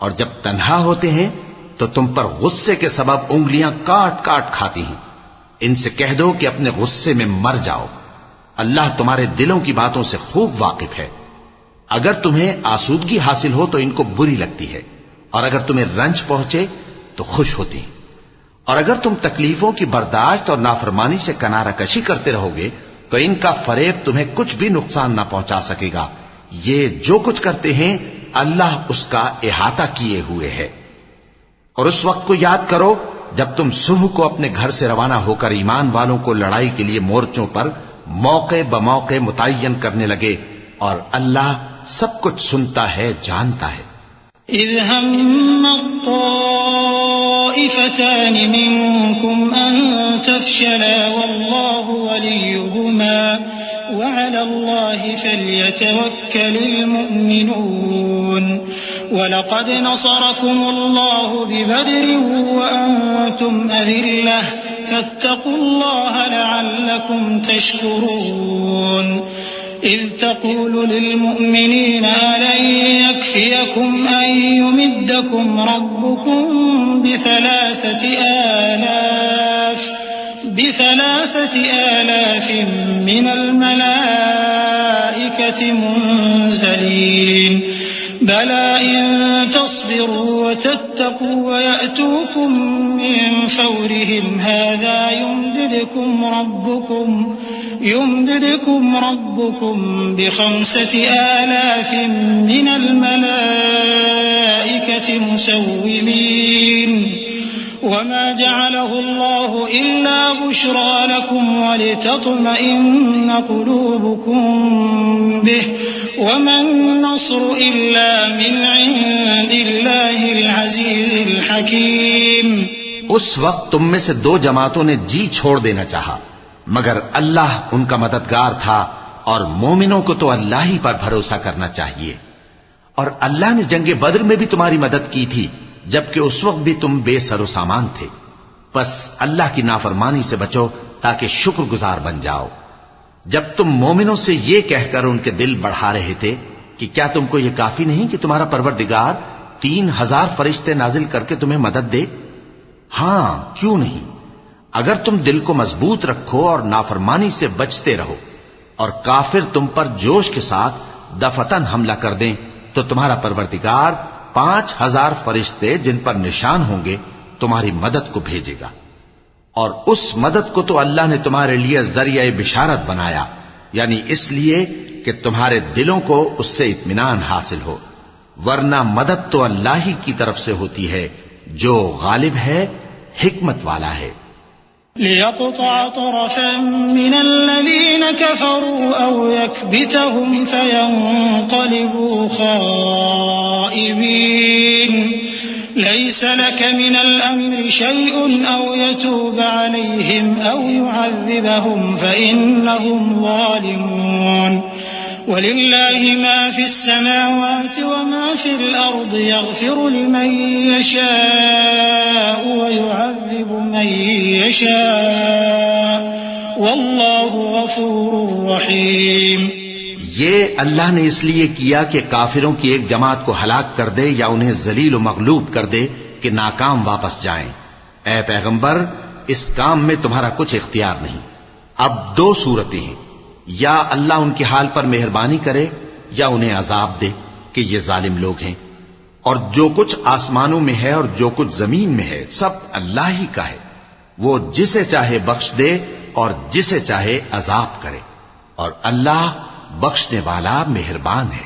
[SPEAKER 2] اور جب تنہا ہوتے ہیں تو تم پر غصے کے سبب انگلیاں کاٹ کاٹ کھاتی ہیں. ان سے کہہ دو کہ اپنے غصے میں مر جاؤ. اللہ تمہارے دلوں کی باتوں سے خوب واقف ہے. اگر تمہیں آسودگی حاصل ہو تو ان کو بری لگتی ہے اور اگر تمہیں رنج پہنچے تو خوش ہوتی ہیں. اور اگر تم تکلیفوں کی برداشت اور نافرمانی سے کنارہ کشی کرتے رہو گے تو ان کا فریب تمہیں کچھ بھی نقصان نہ پہنچا سکے گا. یہ جو کچھ کرتے ہیں اللہ اس کا احاطہ کیے ہوئے ہے. اور اس وقت کو یاد کرو جب تم صبح کو اپنے گھر سے روانہ ہو کر ایمان والوں کو لڑائی کے لیے مورچوں پر موقع بموقع متعین کرنے لگے اور اللہ سب کچھ سنتا ہے، جانتا ہے.
[SPEAKER 3] إذ هم الطائفتان منكم أن تفشلا والله وليهما وعلى الله فليتوكل المؤمنون ولقد نصركم الله ببدر وأنتم أذلة فاتقوا الله لعلكم تشكرون إذ تقول للمؤمنين ألن يكفيكم أن يمدكم ربكم بثلاثة آلاف من الملائكة منزلين بلى إن تصبروا وتتقوا ويأتوكم من فورهم هذا يمددكم ربكم ب5,000 من الملائكة مسومين وما جعله الله إلا بشرى لكم ولتطمئن قلوبكم به وما النصر إلا من عند الله العزيز الحكيم.
[SPEAKER 2] اس وقت تم میں سے 2 جماعتوں نے جی چھوڑ دینا چاہا مگر اللہ ان کا مددگار تھا اور مومنوں کو تو اللہ ہی پر بھروسہ کرنا چاہیے. اور اللہ نے جنگ بدر میں بھی تمہاری مدد کی تھی جبکہ اس وقت بھی تم بے سر و سامان تھے. بس اللہ کی نافرمانی سے بچو تاکہ شکر گزار بن جاؤ. جب تم مومنوں سے یہ کہہ کر ان کے دل بڑھا رہے تھے کہ کیا تم کو یہ کافی نہیں کہ تمہارا پروردگار 3,000 فرشتے نازل کر کے تمہیں مدد دے؟ ہاں کیوں نہیں، اگر تم دل کو مضبوط رکھو اور نافرمانی سے بچتے رہو اور کافر تم پر جوش کے ساتھ دفتن حملہ کر دیں تو تمہارا پروردگار 5,000 فرشتے جن پر نشان ہوں گے تمہاری مدد کو بھیجے گا. اور اس مدد کو تو اللہ نے تمہارے لیے ذریعہ بشارت بنایا، یعنی اس لیے کہ تمہارے دلوں کو اس سے اطمینان حاصل ہو، ورنہ مدد تو اللہ ہی کی طرف سے ہوتی ہے جو غالب ہے، حکمت والا ہے.
[SPEAKER 3] ليقطع طرفا من الذين كفروا أو يكبتهم فينقلبوا خائبين ليس لك من الأمر شيء أو يتوب عليهم أو يعذبهم فإنهم ظالمون ولله ما في السماوات وما في الأرض يغفر لمن يشاء ويعذب من يشاء والله غفور رحيم.
[SPEAKER 2] یہ اللہ نے اس لیے کیا کہ کافروں کی ایک جماعت کو ہلاک کر دے یا انہیں ذلیل و مغلوب کر دے کہ ناکام واپس جائیں. اے پیغمبر اس کام میں تمہارا کچھ اختیار نہیں. اب 2 صورتیں ہیں، یا اللہ ان کے حال پر مہربانی کرے یا انہیں عذاب دے کہ یہ ظالم لوگ ہیں. اور جو کچھ آسمانوں میں ہے اور جو کچھ زمین میں ہے سب اللہ ہی کا ہے. وہ جسے چاہے بخش دے اور جسے چاہے عذاب کرے، اور اللہ بخشنے والا مہربان ہے.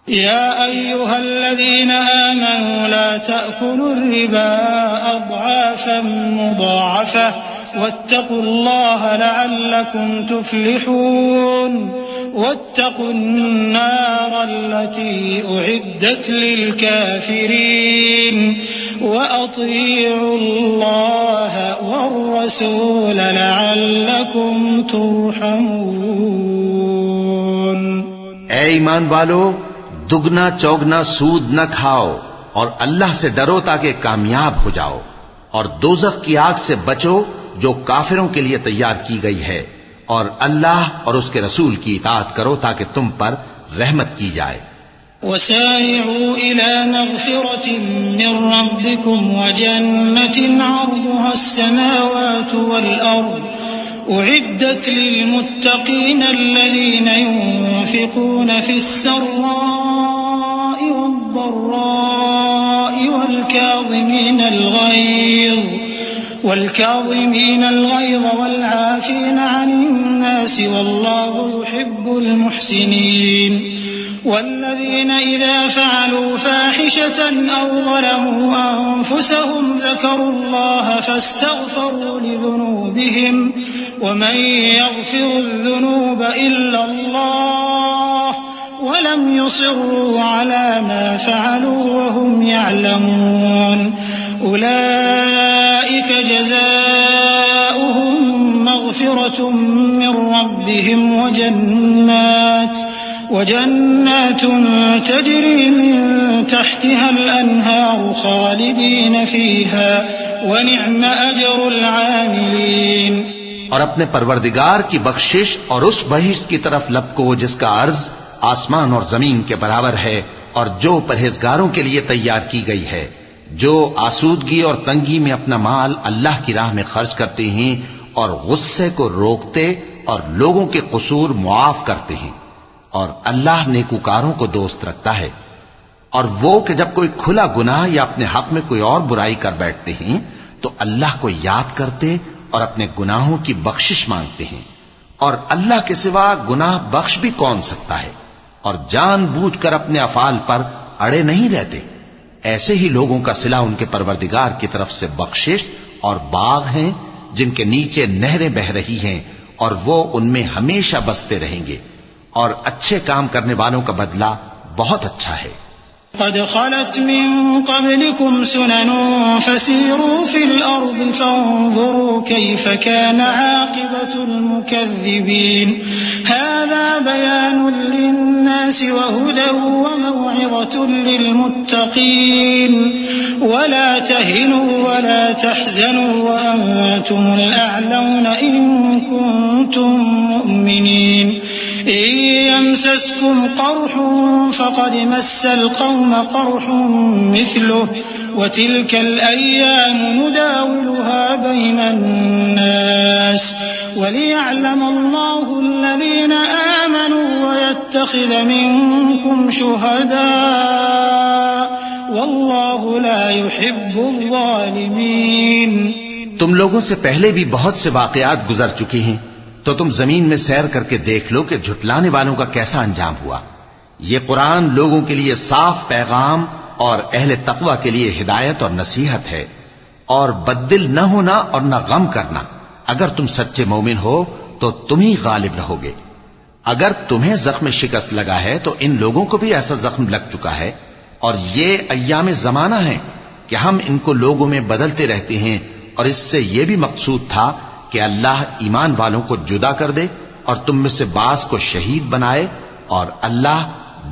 [SPEAKER 3] يا أيها الذين آمنوا لا تأكلوا الربا أضعافا مضاعفة واتقوا الله لعلكم تفلحون. واتقوا النار التي أعدت للكافرين وأطيعوا الله والرسول لعلكم ترحمون.
[SPEAKER 2] اے ایمان والو، دگنا چوگنا سود نہ کھاؤ اور اللہ سے ڈرو تاکہ کامیاب ہو جاؤ، اور دوزخ کی آگ سے بچو جو کافروں کے لیے تیار کی گئی ہے، اور اللہ اور اس کے رسول کی اطاعت کرو تاکہ تم پر رحمت کی جائے.
[SPEAKER 3] وسارعوا إلى مغفرة من ربكم وجنة عرضها السماوات والأرض أعدت للمتقين الذين ينفقون في السراء والضراء والكاظمين الغيظ والعافين عن الناس والله يحب المحسنين. والذين إذا فعلوا فاحشة أو ظلموا أنفسهم ذكروا الله فاستغفروا لذنوبهم ومن يغفر الذنوب إلا الله ولم يصروا على ما فعلوا وهم يعلمون أولئك جزاؤهم مغفرة من ربهم وجنات تجري من تحتها الأنهار خالدين فيها ونعم أجر العاملين.
[SPEAKER 2] اور اپنے پروردگار کی بخشش اور اس بہشت کی طرف لپکو جس کا عرض آسمان اور زمین کے برابر ہے اور جو پرہیزگاروں کے لیے تیار کی گئی ہے، جو آسودگی اور تنگی میں اپنا مال اللہ کی راہ میں خرچ کرتے ہیں اور غصے کو روکتے اور لوگوں کے قصور معاف کرتے ہیں، اور اللہ نیکوکاروں کو دوست رکھتا ہے. اور وہ کہ جب کوئی کھلا گناہ یا اپنے حق میں کوئی اور برائی کر بیٹھتے ہیں تو اللہ کو یاد کرتے اور اپنے گناہوں کی بخشش مانگتے ہیں، اور اللہ کے سوا گناہ بخش بھی کون سکتا ہے، اور جان بوجھ کر اپنے افعال پر اڑے نہیں رہتے. ایسے ہی لوگوں کا صلہ ان کے پروردگار کی طرف سے بخشش اور باغ ہیں جن کے نیچے نہریں بہ رہی ہیں اور وہ ان میں ہمیشہ بستے رہیں گے، اور اچھے کام کرنے والوں کا بدلہ بہت اچھا ہے.
[SPEAKER 3] قد خلت من قبلكم سنن فسيروا في الأرض فانظروا كيف كان عاقبة المكذبين. هذا بيان للناس وهدى وموعظة للمتقين. ولا تهنوا ولا تحزنوا وأنتم الأعلون إن كنتم مؤمنين. إن يمسسكم قرح فقد مس القوم قرح مثله وتلك الأيام نداولها بين الناس وليعلم الله الذين آمنوا ويتخذ منكم شهداء والله لا يحب الظالمين.
[SPEAKER 2] تم لوگوں سے پہلے بھی بہت سے واقعات گزر چکے ہیں، تو تم زمین میں سیر کر کے دیکھ لو کہ جھٹلانے والوں کا کیسا انجام ہوا. یہ قرآن لوگوں کے لیے صاف پیغام اور اہل تقوی کے لیے ہدایت اور نصیحت ہے. اور بددل نہ ہونا اور نہ غم کرنا. اگر تم سچے مومن ہو تو تم ہی غالب رہو گے. اگر تمہیں زخم شکست لگا ہے تو ان لوگوں کو بھی ایسا زخم لگ چکا ہے، اور یہ ایام زمانہ ہیں کہ ہم ان کو لوگوں میں بدلتے رہتے ہیں. اور اس سے یہ بھی مقصود تھا کہ اللہ ایمان والوں کو جدا کر دے اور تم میں سے بعض کو شہید بنائے، اور اللہ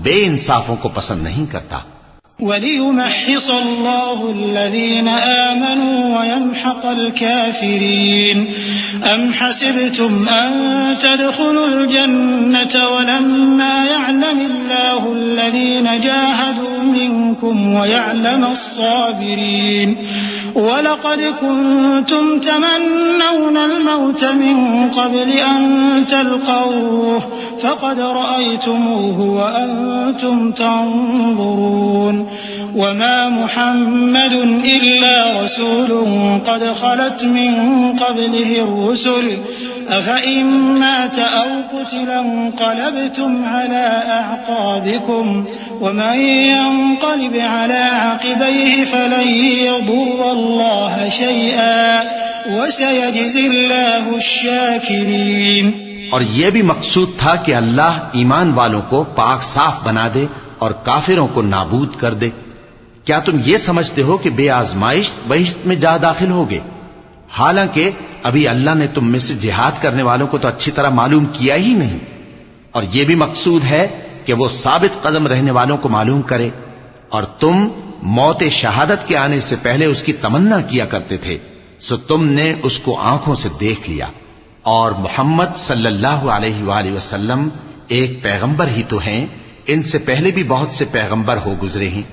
[SPEAKER 2] بے انصافوں کو پسند نہیں کرتا.
[SPEAKER 3] وَلِيُمَحِّصَ اللَّهُ الَّذِينَ آمَنُوا وَيَمْحَقَ الْكَافِرِينَ. أَمْ حَسِبْتُمْ أَن تَدْخُلُوا الْجَنَّةَ وَلَمَّا يَعْلَمِ اللَّهُ الَّذِينَ جَاهَدُوا مِنكُمْ وَيَعْلَمَ الصَّابِرِينَ. وَلَقَدْ كُنتُمْ تَمَنَّوْنَ الْمَوْتَ مِن قَبْلِ أَن تَلْقَوْهُ فَقَدْ رَأَيْتُمُوهُ وَأَنتُمْ تَنظُرُونَ. وما محمد إلا رسول قد خلت من قبله الرسل أفإن مات أو قتل انقلبتم على أعقابكم ومن ينقلب على عقبيه فلن يضر الله شيئا وسيجزي الله الشاكرين.
[SPEAKER 2] اور یہ بھی مقصود تھا کہ اللہ ایمان والوں کو پاک صاف بنا دے اور کافروں کو نابود کر دے. کیا تم یہ سمجھتے ہو کہ بے آزمائش بہشت میں جا داخل ہوگے؟ حالانکہ ابھی اللہ نے تم میں سے جہاد کرنے والوں کو تو اچھی طرح معلوم کیا ہی نہیں. اور یہ بھی مقصود ہے کہ وہ ثابت قدم رہنے والوں کو معلوم کرے. اور تم موت شہادت کے آنے سے پہلے اس کی تمنا کیا کرتے تھے، سو تم نے اس کو آنکھوں سے دیکھ لیا. اور محمد صلی اللہ علیہ وآلہ وسلم ایک پیغمبر ہی تو ہیں، ان سے پہلے بھی بہت سے پیغمبر ہو گزرے ہیں.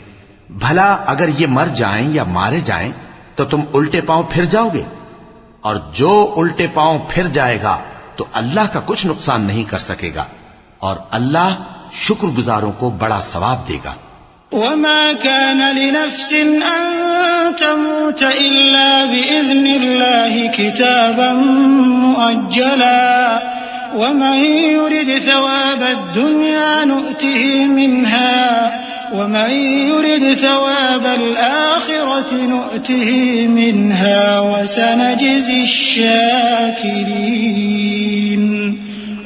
[SPEAKER 2] بھلا اگر یہ مر جائیں یا مارے جائیں تو تم الٹے پاؤں پھر جاؤ گے؟ اور جو الٹے پاؤں پھر جائے گا تو اللہ کا کچھ نقصان نہیں کر سکے گا، اور اللہ شکر گزاروں کو بڑا ثواب دے گا.
[SPEAKER 3] وما كان لنفس أن تموت إلا بإذن الله كتابا مؤجلا ومن يرد ثواب الدنيا نؤته منها ومن يرد ثواب الآخرة نؤته منها وسنجزي الشاكرين.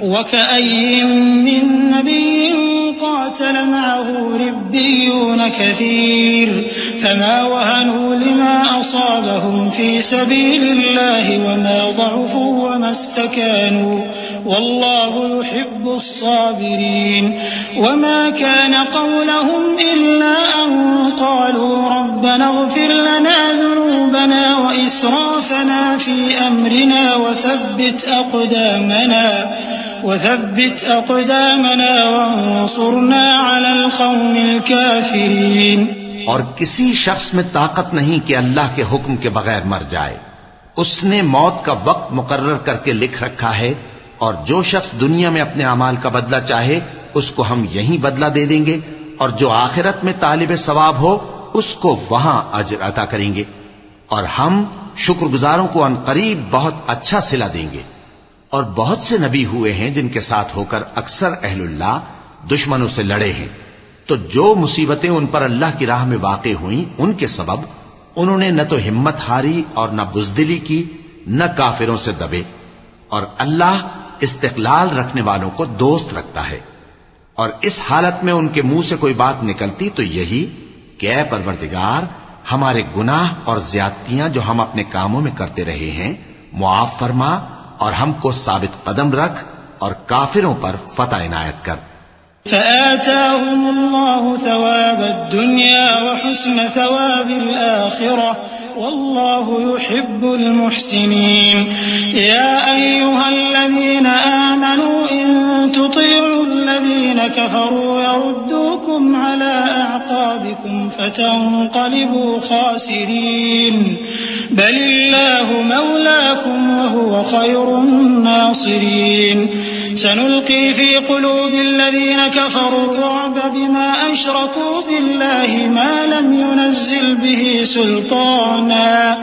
[SPEAKER 3] وكأي من نبي قاتل معه ربيون كثير فما وهنوا لما أصابهم في سبيل الله وما ضعفوا وما استكانوا والله يحب الصابرين وما كان قولهم إلا أن قالوا ربنا اغفر لنا ذنوبنا وإسرافنا في أمرنا وثبت أقدامنا وانصرنا على القوم الكافرين.
[SPEAKER 2] اور کسی شخص میں طاقت نہیں کہ اللہ کے حکم کے بغیر مر جائے. اس نے موت کا وقت مقرر کر کے لکھ رکھا ہے، اور جو شخص دنیا میں اپنے اعمال کا بدلہ چاہے اس کو ہم یہیں بدلہ دے دیں گے، اور جو آخرت میں طالب ثواب ہو اس کو وہاں اجر عطا کریں گے، اور ہم شکر گزاروں کو عنقریب بہت اچھا صلہ دیں گے. اور بہت سے نبی ہوئے ہیں جن کے ساتھ ہو کر اکثر اہل اللہ دشمنوں سے لڑے ہیں، تو جو مصیبتیں ان پر اللہ کی راہ میں واقع ہوئیں ان کے سبب انہوں نے نہ تو ہمت ہاری اور نہ بزدلی کی، نہ کافروں سے دبے. اور اللہ استقلال رکھنے والوں کو دوست رکھتا ہے. اور اس حالت میں ان کے منہ سے کوئی بات نکلتی تو یہی کہ اے پروردگار، ہمارے گناہ اور زیادتیاں جو ہم اپنے کاموں میں کرتے رہے ہیں معاف فرما، اور ہم کو ثابت قدم رکھ، اور کافروں پر فتح عنایت کر.
[SPEAKER 3] فآتاهم الله ثواب الدنيا وحسن ثواب الآخرة والله يحب المحسنين. يا أيها الذين آمنوا إن تطيعوا الذين كفروا يردوكم على أعقابكم فتنقلبوا خاسرين بل الله مولاكم وهو خير الناصرين. سنلقي في قلوب الذين كفروا الرعب بما أشركوا بالله ما لم ينزل به سلطانا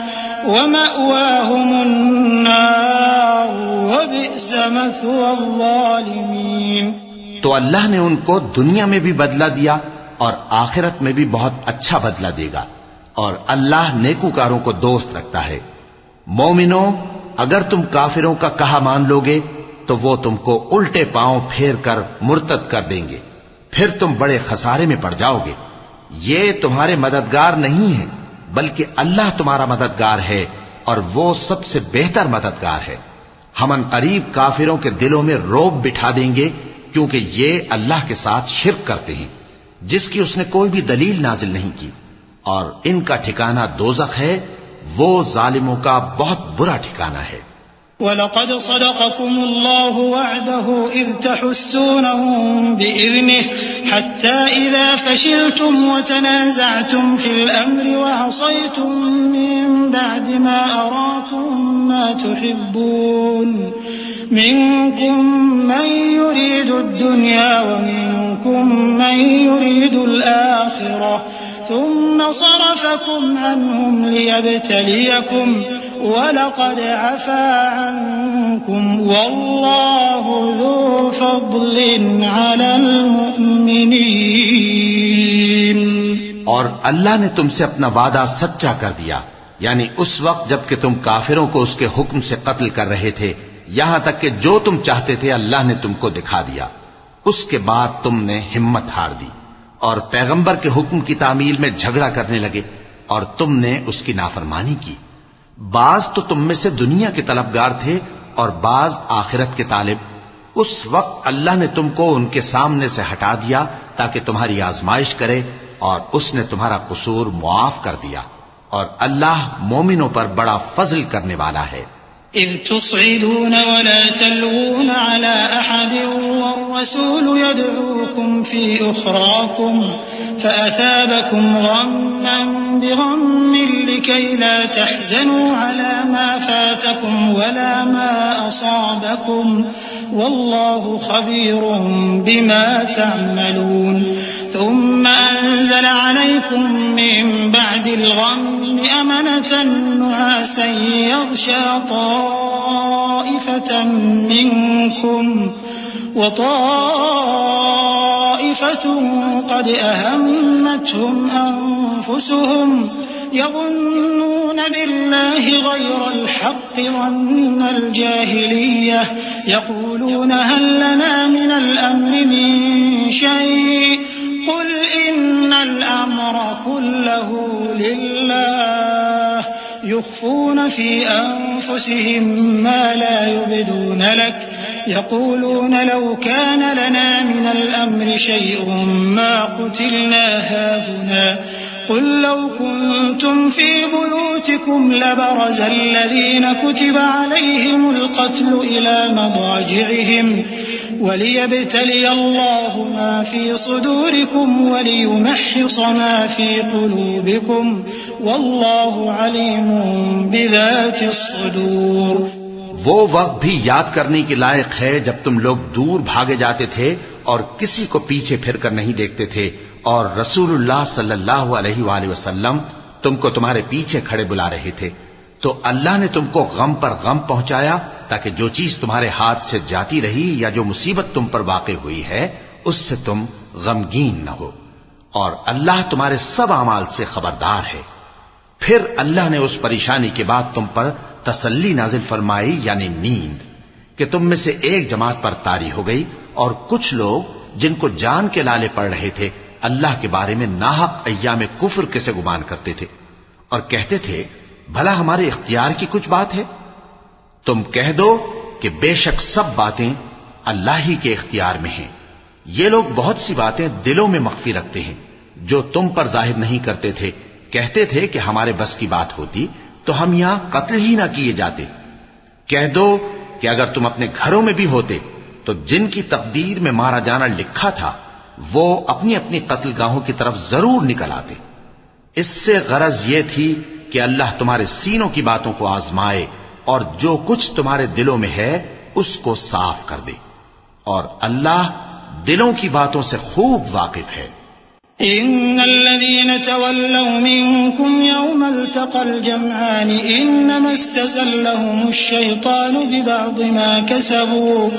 [SPEAKER 3] ومأواهم النار وبئس مثوى الظالمين.
[SPEAKER 2] تو اللہ نے ان کو دنیا میں بھی بدلہ دیا اور آخرت میں بھی بہت اچھا بدلہ دے گا، اور اللہ نیکوکاروں کو دوست رکھتا ہے. مومنو، اگر تم کافروں کا کہا مان لوگے تو وہ تم کو الٹے پاؤں پھیر کر مرتد کر دیں گے، پھر تم بڑے خسارے میں پڑ جاؤ گے. یہ تمہارے مددگار نہیں ہیں بلکہ اللہ تمہارا مددگار ہے، اور وہ سب سے بہتر مددگار ہے. ہم ان قریب کافروں کے دلوں میں رعب بٹھا دیں گے، کیونکہ یہ اللہ کے ساتھ شرک کرتے ہیں جس کی اس نے کوئی بھی دلیل نازل نہیں کی، اور ان کا ٹھکانہ دوزخ ہے، وہ ظالموں کا بہت برا ٹھکانہ ہے.
[SPEAKER 3] وَلَقَدْ صَدَقَكُمُ اللَّهُ وَعْدَهُ إِذْ تَحُسُّونَهُم بِإِذْنِهِ حَتَّى إِذَا فَشِلْتُمْ وَتَنَازَعْتُمْ فِي الْأَمْرِ وَعَصَيْتُم مِّن بَعْدِ مَا أَرَاكُم مَّا تُحِبُّونَ مِنكُم مَّن يُرِيدُ الدُّنْيَا وَمِنكُم مَّن يُرِيدُ الْآخِرَةَ ثم صرفكم عنهم ليبتليكم ولقد عفا عنكم والله ذو فضل على المؤمنين.
[SPEAKER 2] اور اللہ نے تم سے اپنا وعدہ سچا کر دیا، یعنی اس وقت جب کہ تم کافروں کو اس کے حکم سے قتل کر رہے تھے، یہاں تک کہ جو تم چاہتے تھے اللہ نے تم کو دکھا دیا. اس کے بعد تم نے ہمت ہار دی اور پیغمبر کے حکم کی تعمیل میں جھگڑا کرنے لگے، اور تم نے اس کی نافرمانی کی. بعض تو تم میں سے دنیا کے طلبگار تھے اور بعض آخرت کے طالب. اس وقت اللہ نے تم کو ان کے سامنے سے ہٹا دیا تاکہ تمہاری آزمائش کرے، اور اس نے تمہارا قصور معاف کر دیا، اور اللہ مومنوں پر بڑا فضل کرنے والا ہے.
[SPEAKER 3] إذ تصعدون ولا تلوون على أحد والرسول يدعوكم في أخراكم فأثابكم غما بغم لكي لا تحزنوا على ما فاتكم ولا ما أصابكم والله خبير بما تعملون. ثم أنزل عليكم من بعد الغم أمنة نعاسا يغشى طائفة منكم وطائفة قد أهمتهم أنفسهم يظنون بالله غير الحق ظن الجاهلية يقولون هل لنا من الأمر من شيء قل إن الأمر كله لله يخفون في أنفسهم ما لا يبدون لك يقولون لو كان لنا من الأمر شيء ما قتلنا هاهنا قل لو كنتم في بيوتكم لبرز الذين كتب عليهم القتل إلى مضاجعهم وليبتلي الله ما في صدوركم وليمحص ما في قلوبكم والله عليم بذات الصدور.
[SPEAKER 2] وہ وقت بھی یاد کرنے کے لائق ہے جب تم لوگ دور بھاگے جاتے تھے اور کسی کو پیچھے پھر کر نہیں دیکھتے تھے اور رسول اللہ صلی اللہ علیہ وآلہ وسلم تم کو تمہارے پیچھے کھڑے بلا رہے تھے تو اللہ نے تم کو غم پر غم پہنچایا تاکہ جو چیز تمہارے ہاتھ سے جاتی رہی یا جو مصیبت تم پر واقع ہوئی ہے اس سے تم غمگین نہ ہو اور اللہ تمہارے سب اعمال سے خبردار ہے. پھر اللہ نے اس پریشانی کے بعد تم پر تسلی نازل فرمائی یعنی نیند کہ تم میں سے ایک جماعت پر طاری ہو گئی اور کچھ لوگ جن کو جان کے لالے پڑ رہے تھے اللہ کے بارے میں ناحق ایام کفر کے سے گمان کرتے تھے اور کہتے تھے بھلا ہمارے اختیار کی کچھ بات ہے. تم کہہ دو کہ بے شک سب باتیں اللہ ہی کے اختیار میں ہیں. یہ لوگ بہت سی باتیں دلوں میں مخفی رکھتے ہیں جو تم پر ظاہر نہیں کرتے تھے. کہتے تھے کہ ہمارے بس کی بات ہوتی تو ہم یہاں قتل ہی نہ کیے جاتے. کہہ دو کہ اگر تم اپنے گھروں میں بھی ہوتے تو جن کی تقدیر میں مارا جانا لکھا تھا وہ اپنی اپنی قتل گاہوں کی طرف ضرور نکل آتے. اس سے غرض یہ تھی کہ اللہ تمہارے سینوں کی باتوں کو آزمائے اور جو کچھ تمہارے دلوں میں ہے اس کو صاف کر دے اور اللہ دلوں کی باتوں سے خوب واقف ہے.
[SPEAKER 3] إن الذين تولوا منكم يوم التقى الجمعان إنما استزلهم الشيطان ببعض ما كسبوا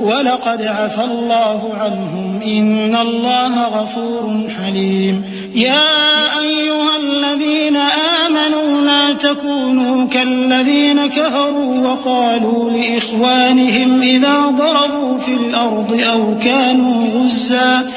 [SPEAKER 3] ولقد عفى الله عنهم إن الله غفور حليم. يا أيها الذين آمنوا لا تكونوا كالذين كفروا وقالوا لإخوانهم إذا ضربوا في الأرض أو كانوا غزا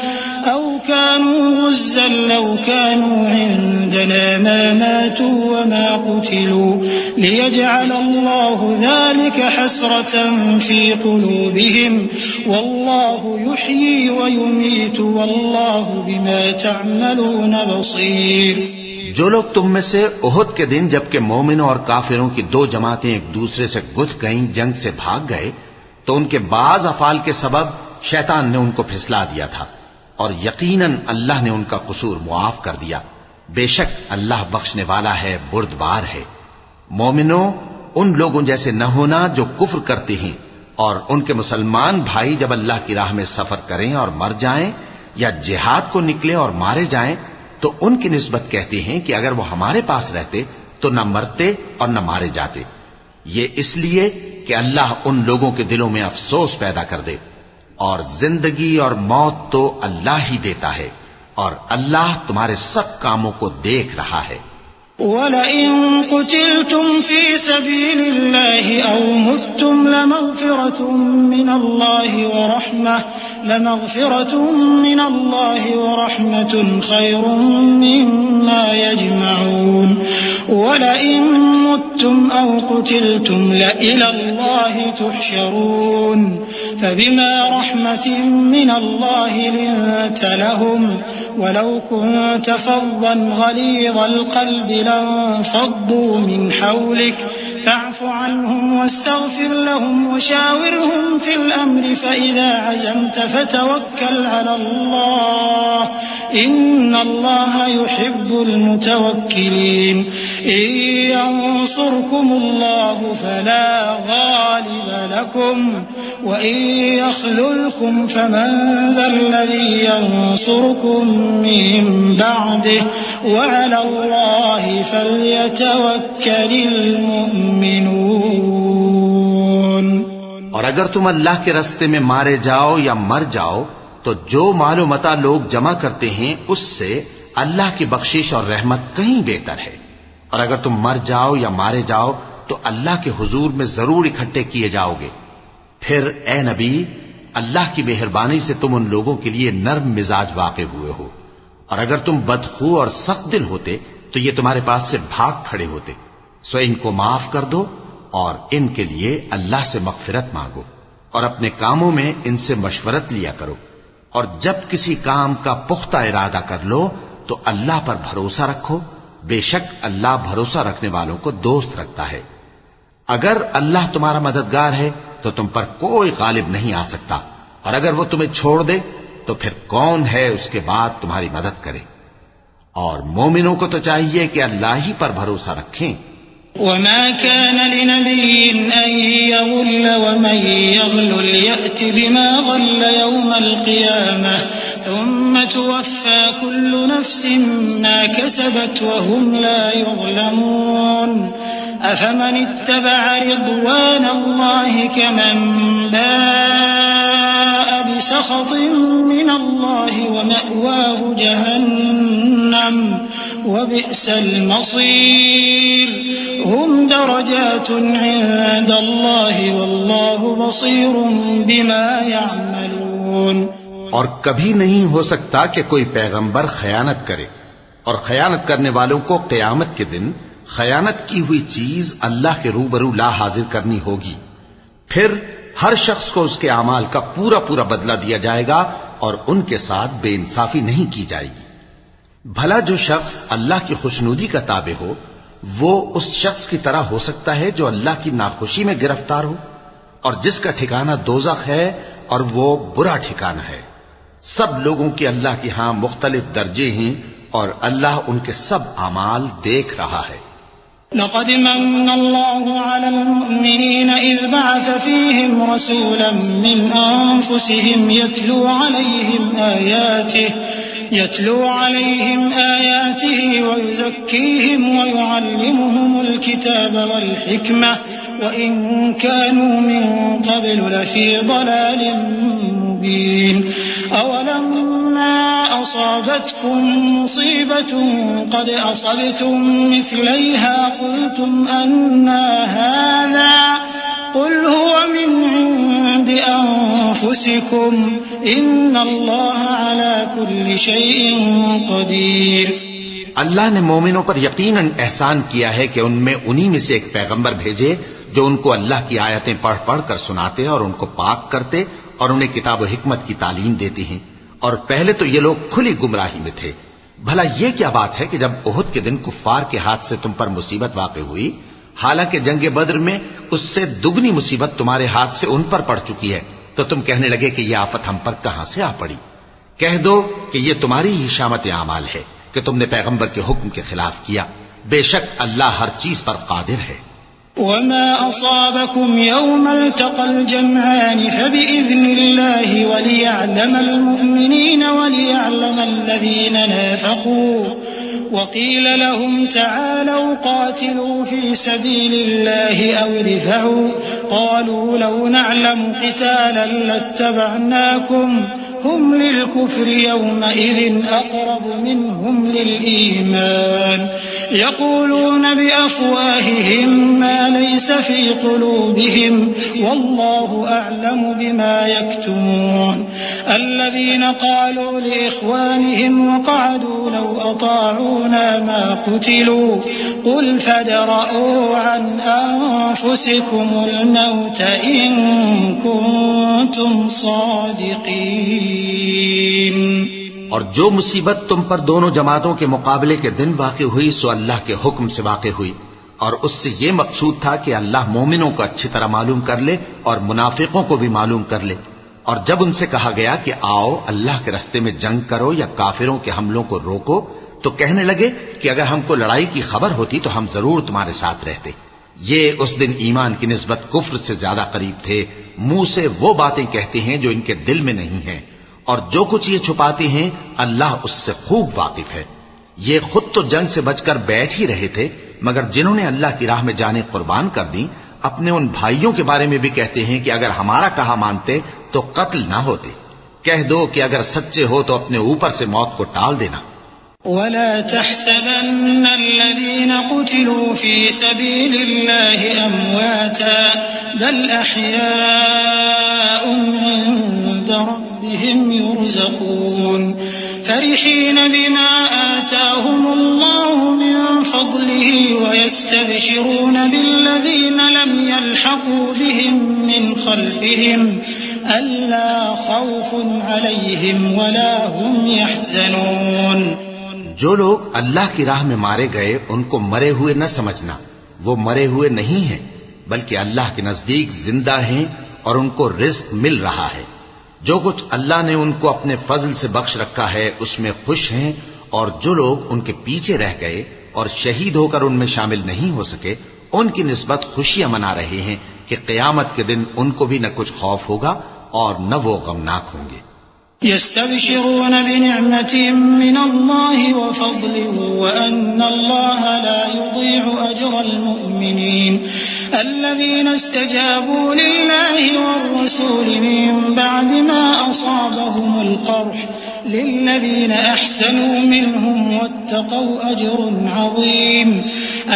[SPEAKER 3] لو كانوا عندنا ما ماتوا وما قتلوا ليجعل الله ذلك حسرة في قلوبهم والله يحيي ويميت والله بما تعملون بصير.
[SPEAKER 2] جو لوگ تم میں سے احد کے دن جبکہ مومنوں اور کافروں کی دو جماعتیں ایک دوسرے سے گتھ گئیں جنگ سے بھاگ گئے تو ان کے بعض افعال کے سبب شیطان نے ان کو پھسلا دیا تھا اور یقیناً اللہ نے ان کا قصور معاف کر دیا. بے شک اللہ بخشنے والا ہے بردبار ہے. مومنوں ان لوگوں جیسے نہ ہونا جو کفر کرتے ہیں اور ان کے مسلمان بھائی جب اللہ کی راہ میں سفر کریں اور مر جائیں یا جہاد کو نکلے اور مارے جائیں تو ان کی نسبت کہتے ہیں کہ اگر وہ ہمارے پاس رہتے تو نہ مرتے اور نہ مارے جاتے. یہ اس لیے کہ اللہ ان لوگوں کے دلوں میں افسوس پیدا کر دے اور زندگی اور موت تو اللہ ہی دیتا ہے اور اللہ تمہارے سب کاموں کو دیکھ رہا ہے.
[SPEAKER 3] وَلَئِن قُتِلْتُمْ فِي سَبِيلِ اللَّهِ أَوْ مُتُّمْ لَمَغْفِرَةٌ مِّنَ اللَّهِ وَرَحْمَةٌ خَيْرٌ مِّمَّا يَجْمَعُونَ. وَلَئِن مُتُّمْ أَوْ قُتِلْتُمْ لَإِلَى اللَّهِ تُحْشَرُونَ. فَبِمَا رَحْمَةٍ مِّنَ اللَّهِ لِنتَ لَهُمْ ولو كنت فظا غليظ القلب لانفضوا من حولك فاعف عنهم واستغفر لهم وشاورهم في الأمر فإذا عزمت فتوكل على الله إن الله يحب المتوكلين. إن ينصركم الله فلا غالب لكم وإن يخذلكم فمن ذا الذي ينصركم من بعده وعلى الله فليتوكل المؤمنون.
[SPEAKER 2] اور اگر تم اللہ کے راستے میں مارے جاؤ یا مر جاؤ تو جو مال و متاع لوگ جمع کرتے ہیں اس سے اللہ کی بخشش اور رحمت کہیں بہتر ہے. اور اگر تم مر جاؤ یا مارے جاؤ تو اللہ کے حضور میں ضرور اکٹھے کیے جاؤ گے۔ پھر اے نبی، اللہ کی مہربانی سے تم ان لوگوں کے لیے نرم مزاج واقع ہوئے ہو، اور اگر تم بدخو اور سخت دل ہوتے تو یہ تمہارے پاس سے بھاگ کھڑے ہوتے، سو ان کو معاف کر دو اور ان کے لیے اللہ سے مغفرت مانگو، اور اپنے کاموں میں ان سے مشورت لیا کرو، اور جب کسی کام کا پختہ ارادہ کر لو تو اللہ پر بھروسہ رکھو، بے شک اللہ بھروسہ رکھنے والوں کو دوست رکھتا ہے۔ اگر اللہ تمہارا مددگار ہے تو تم پر کوئی غالب نہیں آ سکتا، اور اگر وہ تمہیں چھوڑ دے تو پھر کون ہے اس کے بعد تمہاری مدد کرے؟ اور مومنوں کو تو چاہیے کہ اللہ ہی پر بھروسہ رکھیں۔
[SPEAKER 3] وما كان لنبي أن يغل ومن يغلل يأت بما غل يوم القيامة ثم توفى كل نفس ما كسبت وهم لا يظلمون أفمن اتبع رضوان الله كمن باء بسخط من الله ومأواه جهنم وبئس المصير هم درجات عند الله والله بصير بما يعملون۔
[SPEAKER 2] اور کبھی نہیں ہو سکتا کہ کوئی پیغمبر خیانت کرے، اور خیانت کرنے والوں کو قیامت کے دن خیانت کی ہوئی چیز اللہ کے روبرو لا حاضر کرنی ہوگی، پھر ہر شخص کو اس کے اعمال کا پورا پورا بدلہ دیا جائے گا اور ان کے ساتھ بے انصافی نہیں کی جائے گی۔ بھلا جو شخص اللہ کی خوشنودی کا تابع ہو وہ اس شخص کی طرح ہو سکتا ہے جو اللہ کی ناخوشی میں گرفتار ہو، اور جس کا ٹھکانہ دوزخ ہے اور وہ برا ٹھکانہ ہے۔ سب لوگوں کے اللہ کے ہاں مختلف درجے ہیں اور اللہ ان کے سب اعمال دیکھ رہا ہے۔
[SPEAKER 3] لقد من الله على المؤمنين إذ بعث فيهم رسولا من أنفسهم يتلو عليهم آياته ويزكيهم ويعلمهم الكتاب والحكمة وإن كانوا من قبل لفي ضلال مبين أولما أصابتكم مصيبة قد أصبتم مثليها قلتم أنى هذا قل هو من عند أنفسكم إن الله على كل شيء قدير۔
[SPEAKER 2] اللہ نے مومنوں پر یقیناً احسان کیا ہے کہ ان میں انہی میں سے ایک پیغمبر بھیجے جو ان کو اللہ کی آیتیں پڑھ پڑھ کر سناتے اور ان کو پاک کرتے اور انہیں کتاب و حکمت کی تعلیم دیتے ہیں، اور پہلے تو یہ لوگ کھلی گمراہی میں تھے۔ بھلا یہ کیا بات ہے کہ جب احد کے دن کفار کے ہاتھ سے تم پر مصیبت واقع ہوئی، حالانکہ جنگ بدر میں اس سے دگنی مصیبت تمہارے ہاتھ سے ان پر پڑ چکی ہے، تو تم کہنے لگے کہ یہ آفت ہم پر کہاں سے آ پڑی؟ کہہ دو کہ یہ تمہاری ہی شامت اعمال ہے کہ تم نے پیغمبر کے حکم کے خلاف کیا، بے شک اللہ ہر چیز پر قادر ہے۔
[SPEAKER 3] وما أصابكم يوم التقى الجمعان فبإذن الله وليعلم المؤمنين وليعلم الذين نافقوا وقيل لهم تعالوا قاتلوا في سبيل الله أو ادفعوا قالوا لو نعلم قتالا لاتبعناكم هم للكفر يومئذ أقرب منهم للإيمان يقولون بأفواههم ما ليس في قلوبهم والله أعلم بما يكتمون الذين قالوا لإخوانهم وقعدوا لو أطاعونا ما قتلوا قل فادرءوا عن أنفسكم الموت إن كنتم صادقين۔
[SPEAKER 2] اور جو مصیبت تم پر دونوں جماعتوں کے مقابلے کے دن واقع ہوئی سو اللہ کے حکم سے واقع ہوئی، اور اس سے یہ مقصود تھا کہ اللہ مومنوں کو اچھی طرح معلوم کر لے اور منافقوں کو بھی معلوم کر لے۔ اور جب ان سے کہا گیا کہ آؤ اللہ کے رستے میں جنگ کرو یا کافروں کے حملوں کو روکو، تو کہنے لگے کہ اگر ہم کو لڑائی کی خبر ہوتی تو ہم ضرور تمہارے ساتھ رہتے۔ یہ اس دن ایمان کی نسبت کفر سے زیادہ قریب تھے، منہ سے وہ باتیں کہتے ہیں جو ان کے دل میں نہیں ہیں، اور جو کچھ یہ چھپاتے ہیں اللہ اس سے خوب واقف ہے۔ یہ خود تو جنگ سے بچ کر بیٹھ ہی رہے تھے، مگر جنہوں نے اللہ کی راہ میں جانیں قربان کر دیں اپنے ان بھائیوں کے بارے میں بھی کہتے ہیں کہ اگر ہمارا کہا مانتے تو قتل نہ ہوتے۔ کہہ دو کہ اگر سچے ہو تو اپنے اوپر سے موت کو ٹال دینا۔
[SPEAKER 3] ولا تحسبن الذين قتلوا في سبيل الله أمواتا بل أحياء عند ربهم يرزقون فرحين بما آتاهم الله من فضله ويستبشرون بالذين لم يلحقوا بهم من خلفهم ألا خوف عليهم ولا هم يحزنون.
[SPEAKER 2] جو لوگ اللہ کی راہ میں مارے گئے ان کو مرے ہوئے نہ سمجھنا، وہ مرے ہوئے نہیں ہیں بلکہ اللہ کے نزدیک زندہ ہیں اور ان کو رزق مل رہا ہے. جو کچھ اللہ نے ان کو اپنے فضل سے بخش رکھا ہے اس میں خوش ہیں، اور جو لوگ ان کے پیچھے رہ گئے اور شہید ہو کر ان میں شامل نہیں ہو سکے ان کی نسبت خوشیاں منا رہے ہیں کہ قیامت کے دن ان کو بھی نہ کچھ خوف ہوگا اور نہ وہ غمناک ہوں گے.
[SPEAKER 3] يستبشرون بنعمة من الله وفضل وأن الله لا يضيع أجر المؤمنين الذين استجابوا لله والرسول من بعد ما أصابهم القرح للذين أحسنوا منهم واتقوا أجر عظيم.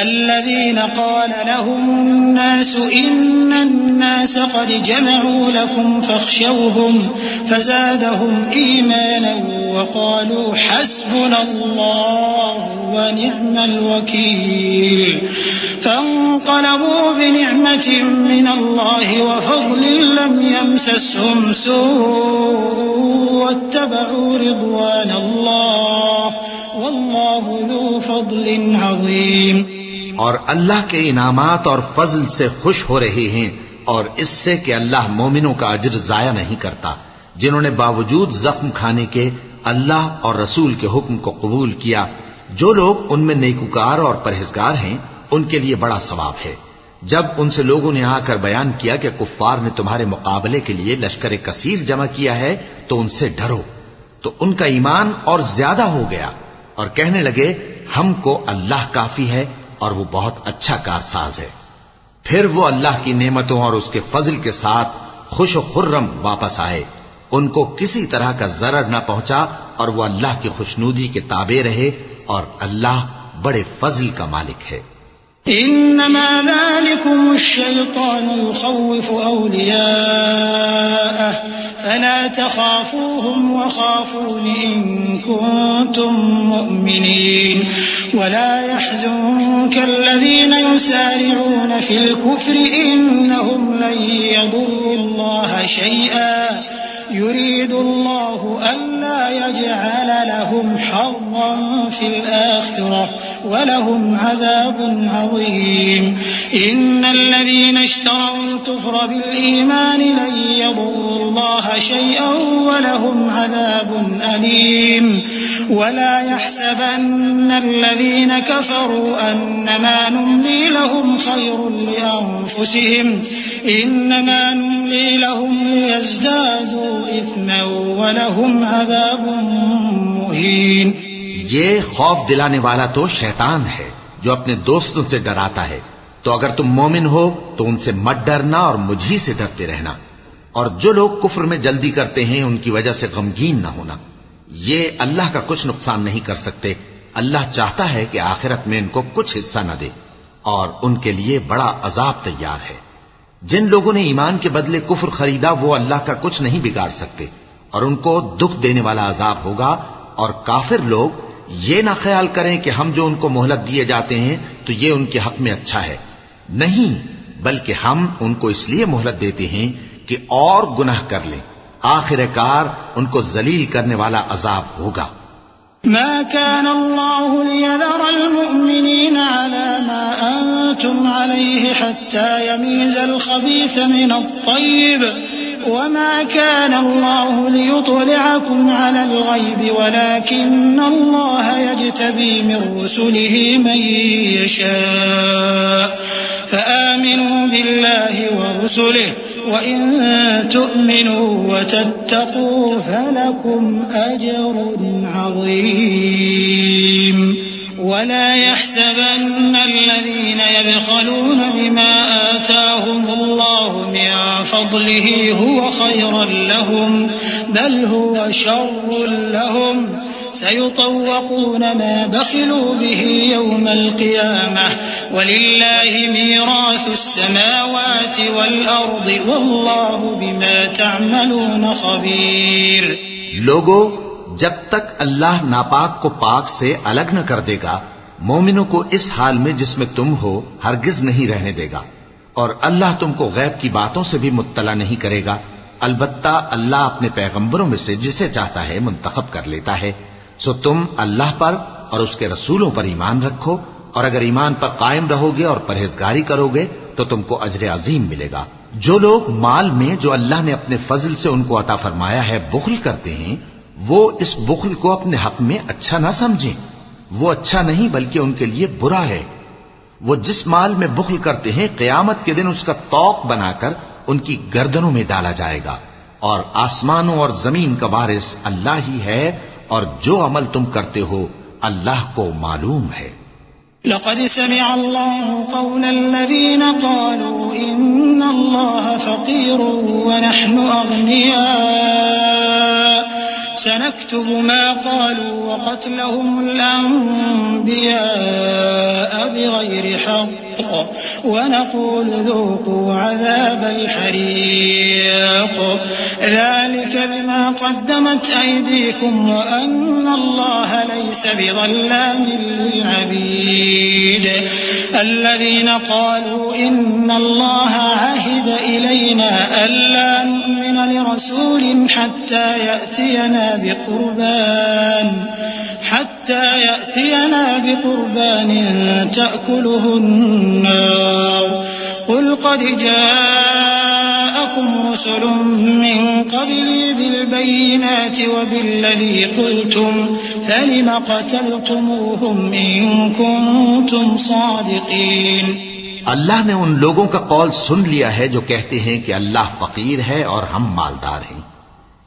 [SPEAKER 3] الذين قال لهم الناس إن الناس قد جمعوا لكم فاخشوهم فزادهم إيمانا وقالوا حسبنا الله ونعم الوكيل. فانقلبوا بنعمة من الله وفضل لم يمسسهم سوء واتبعوا رضوان الله والله ذو فضل عظيم.
[SPEAKER 2] اور اللہ کے انعامات اور فضل سے خوش ہو رہے ہیں اور اس سے کہ اللہ مومنوں کا اجر ضائع نہیں کرتا جنہوں نے باوجود زخم کھانے کے اللہ اور رسول کے حکم کو قبول کیا. جو لوگ ان میں نیکوکار اور پرہیزگار ہیں ان کے لیے بڑا ثواب ہے. جب ان سے لوگوں نے آ کر بیان کیا کہ کفار نے تمہارے مقابلے کے لیے لشکر کثیر جمع کیا ہے تو ان سے ڈرو، تو ان کا ایمان اور زیادہ ہو گیا اور کہنے لگے ہم کو اللہ کافی ہے اور وہ بہت اچھا کارساز ہے. پھر وہ اللہ کی نعمتوں اور اس کے فضل کے ساتھ خوش و خرم واپس آئے. ان کو کسی طرح کا ضرر نہ پہنچا اور وہ اللہ کی خوشنودی کے تابع رہے اور اللہ بڑے فضل کا مالک ہے.
[SPEAKER 3] انما ذلكم الشيطان يخوف اولياءه فلا تخافوهم وخافون ان كنتم مؤمنين ولا يحزنك الذين يسارعون في الكفر انهم لن يضروا الله شيئا يريد الله ألا يجعل لهم حظا في الآخرة ولهم عذاب عظيم. إن الذين اشتروا الكفر بالإيمان لن يضروا الله شيئا ولهم عذاب أليم. ولا يحسبن الذين كفروا أنما نملي لهم خير لأنفسهم إنما نملي لهم ليزدادوا إثما ولهم عذاب مهين.
[SPEAKER 2] یہ خوف دلانے والا تو شیطان ہے جو اپنے دوستوں سے ڈراتا ہے. تو اگر تم مومن ہو تو ان سے مت ڈرنا اور مجھ ہی سے ڈرتے رہنا، اور جو لوگ کفر میں جلدی کرتے ہیں ان کی وجہ سے غمگین نہ ہونا. یہ اللہ کا کچھ نقصان نہیں کر سکتے. اللہ چاہتا ہے کہ آخرت میں ان کو کچھ حصہ نہ دے اور ان کے لیے بڑا عذاب تیار ہے. جن لوگوں نے ایمان کے بدلے کفر خریدا وہ اللہ کا کچھ نہیں بگاڑ سکتے اور ان کو دکھ دینے والا عذاب ہوگا. اور کافر لوگ یہ نہ خیال کریں کہ ہم جو ان کو مہلت دیے جاتے ہیں تو یہ ان کے حق میں اچھا ہے. نہیں، بلکہ ہم ان کو اس لیے مہلت دیتے ہیں کہ اور گناہ کر لیں. آخر کار ان کو ذلیل کرنے والا عذاب ہوگا.
[SPEAKER 3] ما كان الله ليذر المؤمنين على ما أنتم عليه حتى يميز الخبيث من الطيب وما كان الله ليطلعكم على الغيب ولكن الله يجتبي من رسله من يشاء فآمنوا بالله ورسله وإن تؤمنوا وتتقوا فلكم أجر عظيم. ولا يحسبن الذين يبخلون بما آتاهم الله من فضله هو خيرا لهم بل هو شر لهم سيطوقون ما بخلوا به يوم القيامة ولله ميراث السماوات والأرض والله بما تعملون خبير.
[SPEAKER 2] لوگو، جب تک اللہ ناپاک کو پاک سے الگ نہ کر دے گا، مومنوں کو اس حال میں جس میں تم ہو ہرگز نہیں رہنے دے گا، اور اللہ تم کو غیب کی باتوں سے بھی مطلع نہیں کرے گا. البتہ اللہ اپنے پیغمبروں میں سے جسے چاہتا ہے منتخب کر لیتا ہے. سو تم اللہ پر اور اس کے رسولوں پر ایمان رکھو، اور اگر ایمان پر قائم رہو گے اور پرہیزگاری کرو گے تو تم کو اجر عظیم ملے گا. جو لوگ مال میں جو اللہ نے اپنے فضل سے ان کو عطا فرمایا ہے بخل کرتے ہیں، وہ اس بخل کو اپنے حق میں اچھا نہ سمجھیں. وہ اچھا نہیں بلکہ ان کے لیے برا ہے. وہ جس مال میں بخل کرتے ہیں قیامت کے دن اس کا طوق بنا کر ان کی گردنوں میں ڈالا جائے گا. اور آسمانوں اور زمین کا وارث اللہ ہی ہے، اور جو عمل تم کرتے ہو اللہ کو معلوم ہے.
[SPEAKER 3] لقد سمع الله قول الذين قالوا إن الله فقير ونحن أغنياء سنكتب ما قالوا وقتلهم الأنبياء بغير حق ونقول ذوقوا عذاب الحريق ذلك بما قدمت أيديكم وأن الله ليس بظلام للعبيد. الذين قالوا إن الله عهد إلينا ألا نؤمن لرسول حتى يأتينا بقربان تأكله النار قل قد جاءكم رسل من قبلي بالبينات وبالذي قلتم فلم قتلتموهم إن كنتم صادقين.
[SPEAKER 2] اللہ نے ان لوگوں کا قول سن لیا ہے جو کہتے ہیں کہ اللہ فقیر ہے اور ہم مالدار ہیں.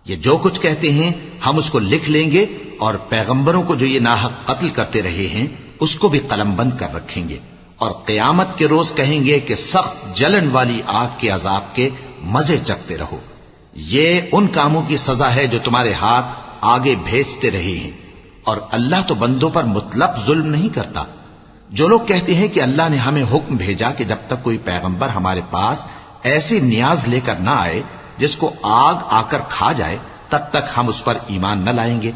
[SPEAKER 2] یہ جو کچھ کہتے ہیں ہم اس کو لکھ لیں گے، اور پیغمبروں کو جو یہ ناحق قتل کرتے رہے ہیں اس کو بھی قلم بند کر رکھیں گے، اور قیامت کے روز کہیں گے کہ سخت جلن والی آگ کے عذاب کے مزے چکھتے رہو. یہ ان کاموں کی سزا ہے جو تمہارے ہاتھ آگے بھیجتے رہے ہیں، اور اللہ تو بندوں پر مطلق ظلم نہیں کرتا. جو لوگ کہتے ہیں کہ اللہ نے ہمیں حکم بھیجا کہ جب تک کوئی پیغمبر ہمارے پاس ایسی نیاز لے کر نہ آئے جس کو آگ آ کر کھا جائے تب تک ہم اس پر ایمان نہ لائیں گے.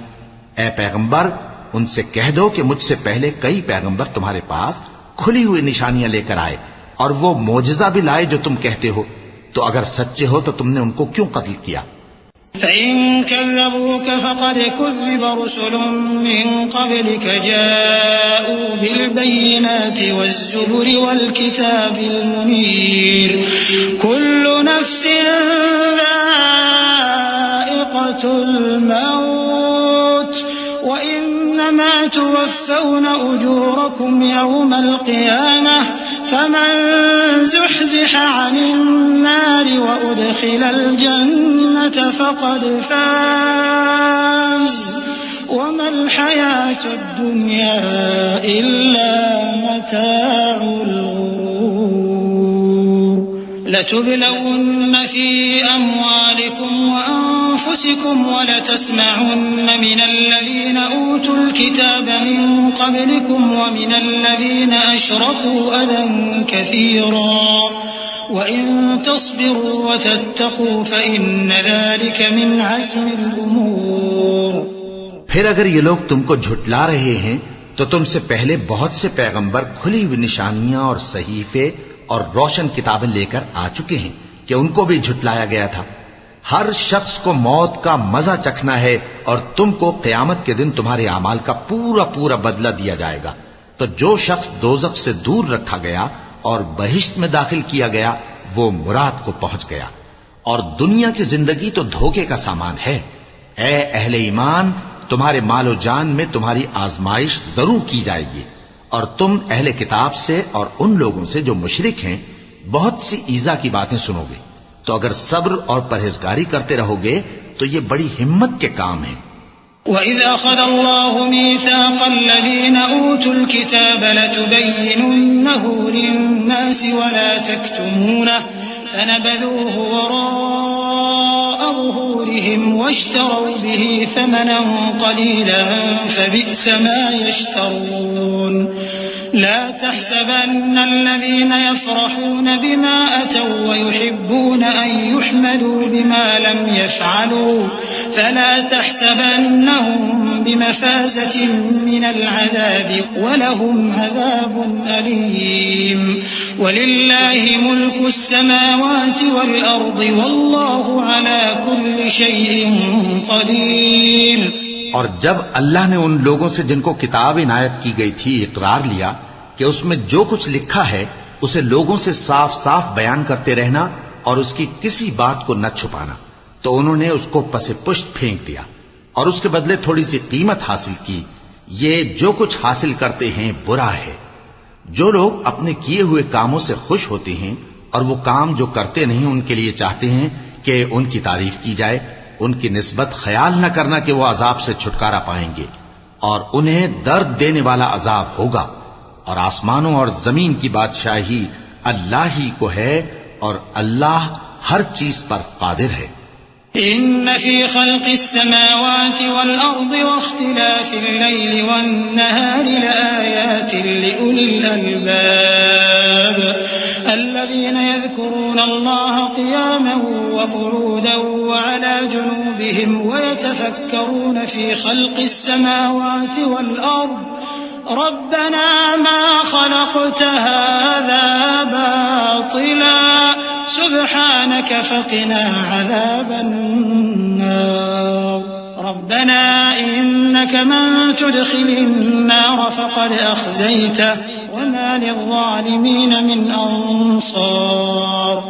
[SPEAKER 2] اے پیغمبر، ان سے کہہ دو کہ مجھ سے پہلے کئی پیغمبر تمہارے پاس کھلی ہوئی نشانیاں لے کر آئے اور وہ معجزہ بھی لائے جو تم کہتے ہو، تو اگر سچے ہو تو تم نے ان کو کیوں قتل کیا؟
[SPEAKER 3] فَإِن كَذَّبُوكَ فَقَدْ كُذِّبَ رُسُلٌ مِّن قَبْلِكَ جَاءُوا بِالْبَيِّنَاتِ وَالزُّبُرِ وَالْكِتَابِ الْمُنِيرِ كُلُّ نَفْسٍ ذَائِقَةُ الْمَوْتِ وَإِنَّمَا تُوَفَّوْنَ أُجُورَكُمْ يَوْمَ الْقِيَامَةِ فَمَن زُحْزِحَ عَنِ النَّارِ وَأُدْخِلَ الْجَنَّةَ فَقَدْ فَازَ وَمَا الْحَيَاةُ الدُّنْيَا إِلَّا مَتَاعُ الْغُرُورِ. لَتُبْلَوُنَّ فِي أَمْوَالِكُمْ وَأَنفُسِكُمْ وَلَتَسْمَعُنَّ مِنَ الَّذِينَ أُوتُوا الْكِتَابَ مِن قَبْلِكُمْ وَمِنَ الَّذِينَ أَشْرَكُوا أَذًى كَثِيرًا وَإِن تَصْبِرُوا وَتَتَّقُوا فَإِنَّ ذَلِكَ مِنْ عَزْمِ الْأُمُورِ.
[SPEAKER 2] پھر اگر یہ لوگ تم کو جھٹلا رہے ہیں تو تم سے پہلے بہت سے پیغمبر کھلی ہوئی نشانیاں اور صحیفے اور روشن کتابیں لے کر آ چکے ہیں کہ ان کو بھی جھٹلایا گیا تھا. ہر شخص کو موت کا مزہ چکھنا ہے، اور تم کو قیامت کے دن تمہارے اعمال کا پورا پورا بدلہ دیا جائے گا. تو جو شخص دوزخ سے دور رکھا گیا اور بہشت میں داخل کیا گیا وہ مراد کو پہنچ گیا. اور دنیا کی زندگی تو دھوکے کا سامان ہے. اے اہل ایمان، تمہارے مال و جان میں تمہاری آزمائش ضرور کی جائے گی، اور تم اہل کتاب سے اور ان لوگوں سے جو مشرک ہیں بہت سی ایذا کی باتیں سنو گے. تو اگر صبر اور پرہیزگاری کرتے رہو گے تو یہ بڑی ہمت کے کام ہیں.
[SPEAKER 3] وَإِذْ أَخَذَ اللَّهُ مِيثَاقَ الَّذِينَ أُوتُوا الْكِتَابَ لَتُبَيِّنُنَّهُ لِلنَّاسِ وَلَا تَكْتُمُونَهُ فَنَبَذُوهُ وَرَاءَ ظهورهم واشتروا به ثمنا قليلا فبئس ما يشترون لا تحسبن الذين يفرحون بما أتوا ويحبون أن يحمدوا بما لم يفعلوا فلا تحسبنهم بمفازة من العذاب ولهم عذاب أليم ولله ملك السماوات والأرض والله على كل شيء قدير.
[SPEAKER 2] اور جب اللہ نے ان لوگوں سے جن کو کتاب عنایت کی گئی تھی اقرار لیا کہ اس میں جو کچھ لکھا ہے اسے لوگوں سے صاف صاف بیان کرتے رہنا اور اس کی کسی بات کو نہ چھپانا، تو انہوں نے اس کو پس پشت پھینک دیا اور اس کے بدلے تھوڑی سی قیمت حاصل کی. یہ جو کچھ حاصل کرتے ہیں برا ہے. جو لوگ اپنے کیے ہوئے کاموں سے خوش ہوتے ہیں اور وہ کام جو کرتے نہیں ان کے لیے چاہتے ہیں کہ ان کی تعریف کی جائے، ان کی نسبت خیال نہ کرنا کہ وہ عذاب سے چھٹکارا پائیں گے اور انہیں درد دینے والا عذاب ہوگا. اور آسمانوں اور زمین کی بادشاہی اللہ ہی کو ہے اور اللہ ہر چیز پر قادر ہے.
[SPEAKER 3] إن في خلق السماوات والأرض واختلاف الليل والنهار لآيات لأولي الألباب الذين يذكرون الله قياما وقعودا وعلى جنوبهم ويتفكرون في خلق السماوات والأرض ربنا ما خلقت هذا باطلا سبحانك فقنا عذاب النار ربنا إنك من تدخل النار فقد أخزيته وما للظالمين من أنصار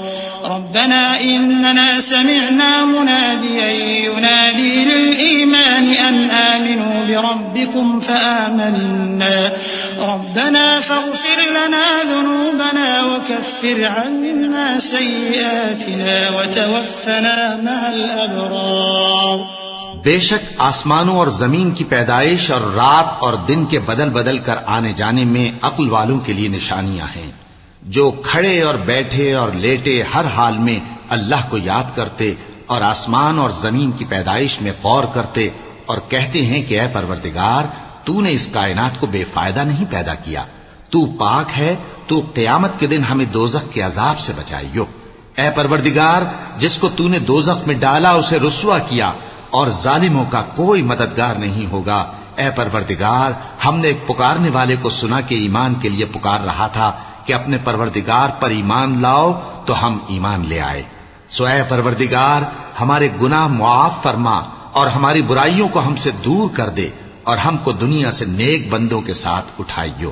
[SPEAKER 3] ربنا إننا سمعنا مناديا ينادي للإيمان أن آمنوا بربكم فآمنا ربنا فاغفر لنا ذنوبنا وكفر عنا سيئاتنا وتوفنا مع الأبرار.
[SPEAKER 2] بے شک آسمانوں اور زمین کی پیدائش اور رات اور دن کے بدل بدل کر آنے جانے میں عقل والوں کے لیے نشانیاں ہیں، جو کھڑے اور بیٹھے اور لیٹے ہر حال میں اللہ کو یاد کرتے اور آسمان اور زمین کی پیدائش میں غور کرتے اور کہتے ہیں کہ اے پروردگار تو نے اس کائنات کو بے فائدہ نہیں پیدا کیا، تو پاک ہے، تو قیامت کے دن ہمیں دوزخ کے عذاب سے بچائیو. اے پروردگار جس کو تو نے دوزخ میں ڈالا اسے رسوا کیا اور ظالموں کا کوئی مددگار نہیں ہوگا. اے پروردگار ہم نے ایک پکارنے والے کو سنا کہ ایمان کے لیے پکار رہا تھا کہ اپنے پروردگار پر ایمان لاؤ تو ہم ایمان لے آئے. سو اے پروردگار ہمارے گناہ معاف فرما اور ہماری برائیوں کو ہم سے دور کر دے اور ہم کو دنیا سے نیک بندوں کے ساتھ اٹھائیو.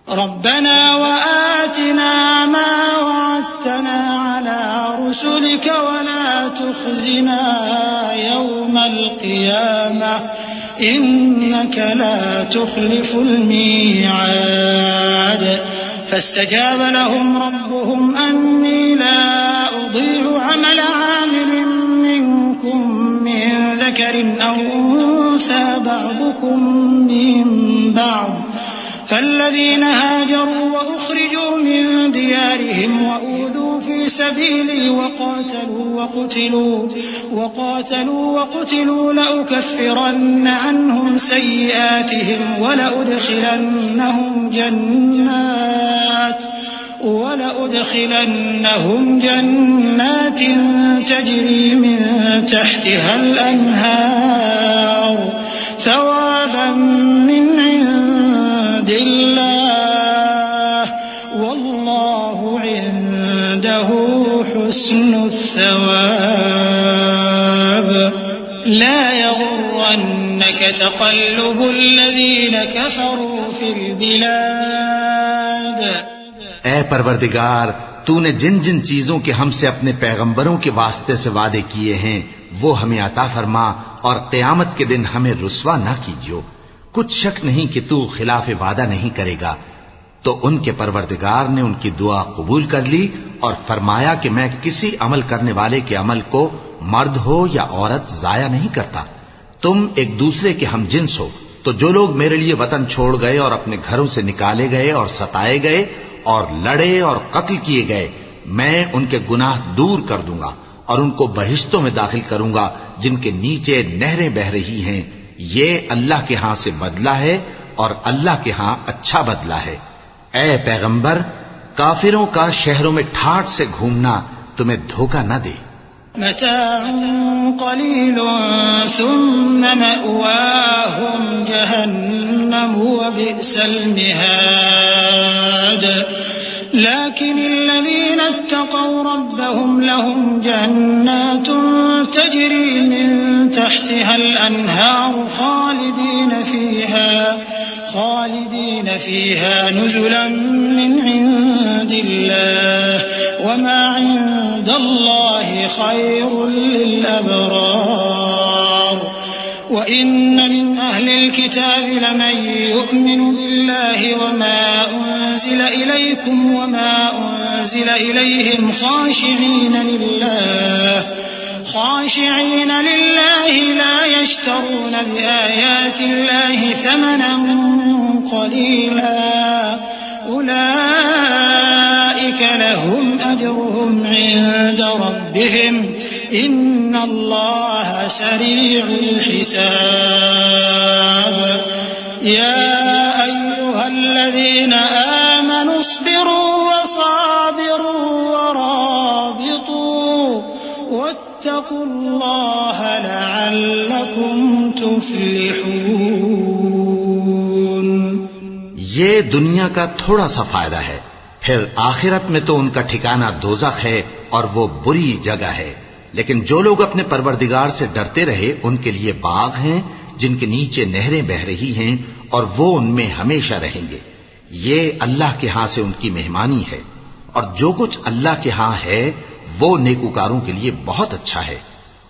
[SPEAKER 3] ربنا وآتنا ما وعدتنا على رسلك ولا تخزنا يوم القيامة إنك لا تخلف الميعاد. فاستجاب لهم ربهم أني لا أضيع عمل عامل منكم من ذكر أو أنثى بعضكم من بعض فالذين هاجروا وأخرجوا من ديارهم وأوذوا في سبيلي وقاتلوا لأكفرن عنهم سيئاتهم ولأدخلنهم جنات تجري من تحتها الأنهار ثوابا من عند الله والله عنده حسن الثواب. لا يغرنك تقلب الذين كفروا في البلاد.
[SPEAKER 2] اے پروردگار تو نے جن جن چیزوں کے ہم سے اپنے پیغمبروں کے واسطے سے وعدے کیے ہیں وہ ہمیں عطا فرما اور قیامت کے دن ہمیں رسوا نہ کیجیو. کچھ شک نہیں کہ تو خلاف وعدہ نہیں کرے گا. تو ان کے پروردگار نے ان کی دعا قبول کر لی اور فرمایا کہ میں کسی عمل کرنے والے کے عمل کو مرد ہو یا عورت ضائع نہیں کرتا. تم ایک دوسرے کے ہم جنس ہو. تو جو لوگ میرے لیے وطن چھوڑ گئے اور اپنے گھروں سے نکالے گئے اور ستائے گئے اور لڑے اور قتل کیے گئے میں ان کے گناہ دور کر دوں گا اور ان کو بہشتوں میں داخل کروں گا جن کے نیچے نہریں بہ رہی ہیں. یہ اللہ کے ہاں سے بدلہ ہے اور اللہ کے ہاں اچھا بدلہ ہے. اے پیغمبر، کافروں کا شہروں میں ٹھاٹھ سے گھومنا تمہیں دھوکہ نہ دے.
[SPEAKER 3] متاع قليل ثم مأواهم جهنم وبئس المهاد. لكن الذين اتقوا ربهم لهم جنات تجري من تحتها الأنهار خالدين فيها نزلا من عند الله وما عند الله خير للأبرار. وإن من أهل الكتاب لمن يؤمن بالله وما أنزل إليكم وما أنزل إليهم خاشعين لله لا يشترون بآيات الله ثمنا قليلا أولئك لهم أجرهم عند ربهم إن الله سريع الحساب. يا أيها الذين آمنوا اصبروا وصابروا ورابطوا واتقوا الله لعلكم تفلحون.
[SPEAKER 2] یہ دنیا کا تھوڑا سا فائدہ ہے، پھر آخرت میں تو ان کا ٹھکانہ دوزخ ہے اور وہ بری جگہ ہے. لیکن جو لوگ اپنے پروردگار سے ڈرتے رہے ان کے لیے باغ ہیں جن کے نیچے نہریں بہ رہی ہیں اور وہ ان میں ہمیشہ رہیں گے. یہ اللہ کے ہاں سے ان کی مہمانی ہے، اور جو کچھ اللہ کے ہاں ہے وہ نیکوکاروں کے لیے بہت اچھا ہے.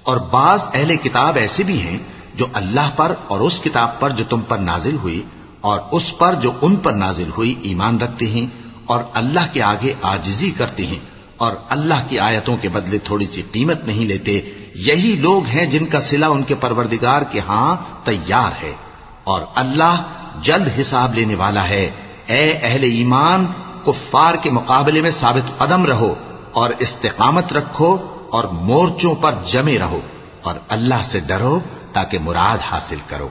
[SPEAKER 2] اور بعض اہل کتاب ایسے بھی ہیں جو اللہ پر اور اس کتاب پر جو تم پر نازل ہوئی اور اس پر جو ان پر نازل ہوئی ایمان رکھتے ہیں اور اللہ کے آگے عاجزی کرتے ہیں اور اللہ کی آیتوں کے بدلے تھوڑی سی قیمت نہیں لیتے. یہی لوگ ہیں جن کا صلہ ان کے پروردگار کے ہاں تیار ہے، اور اللہ جلد حساب لینے والا ہے. اے اہل ایمان، کفار کے مقابلے میں ثابت قدم رہو اور استقامت رکھو اور مورچوں پر جمے رہو اور اللہ سے ڈرو تاکہ مراد حاصل کرو.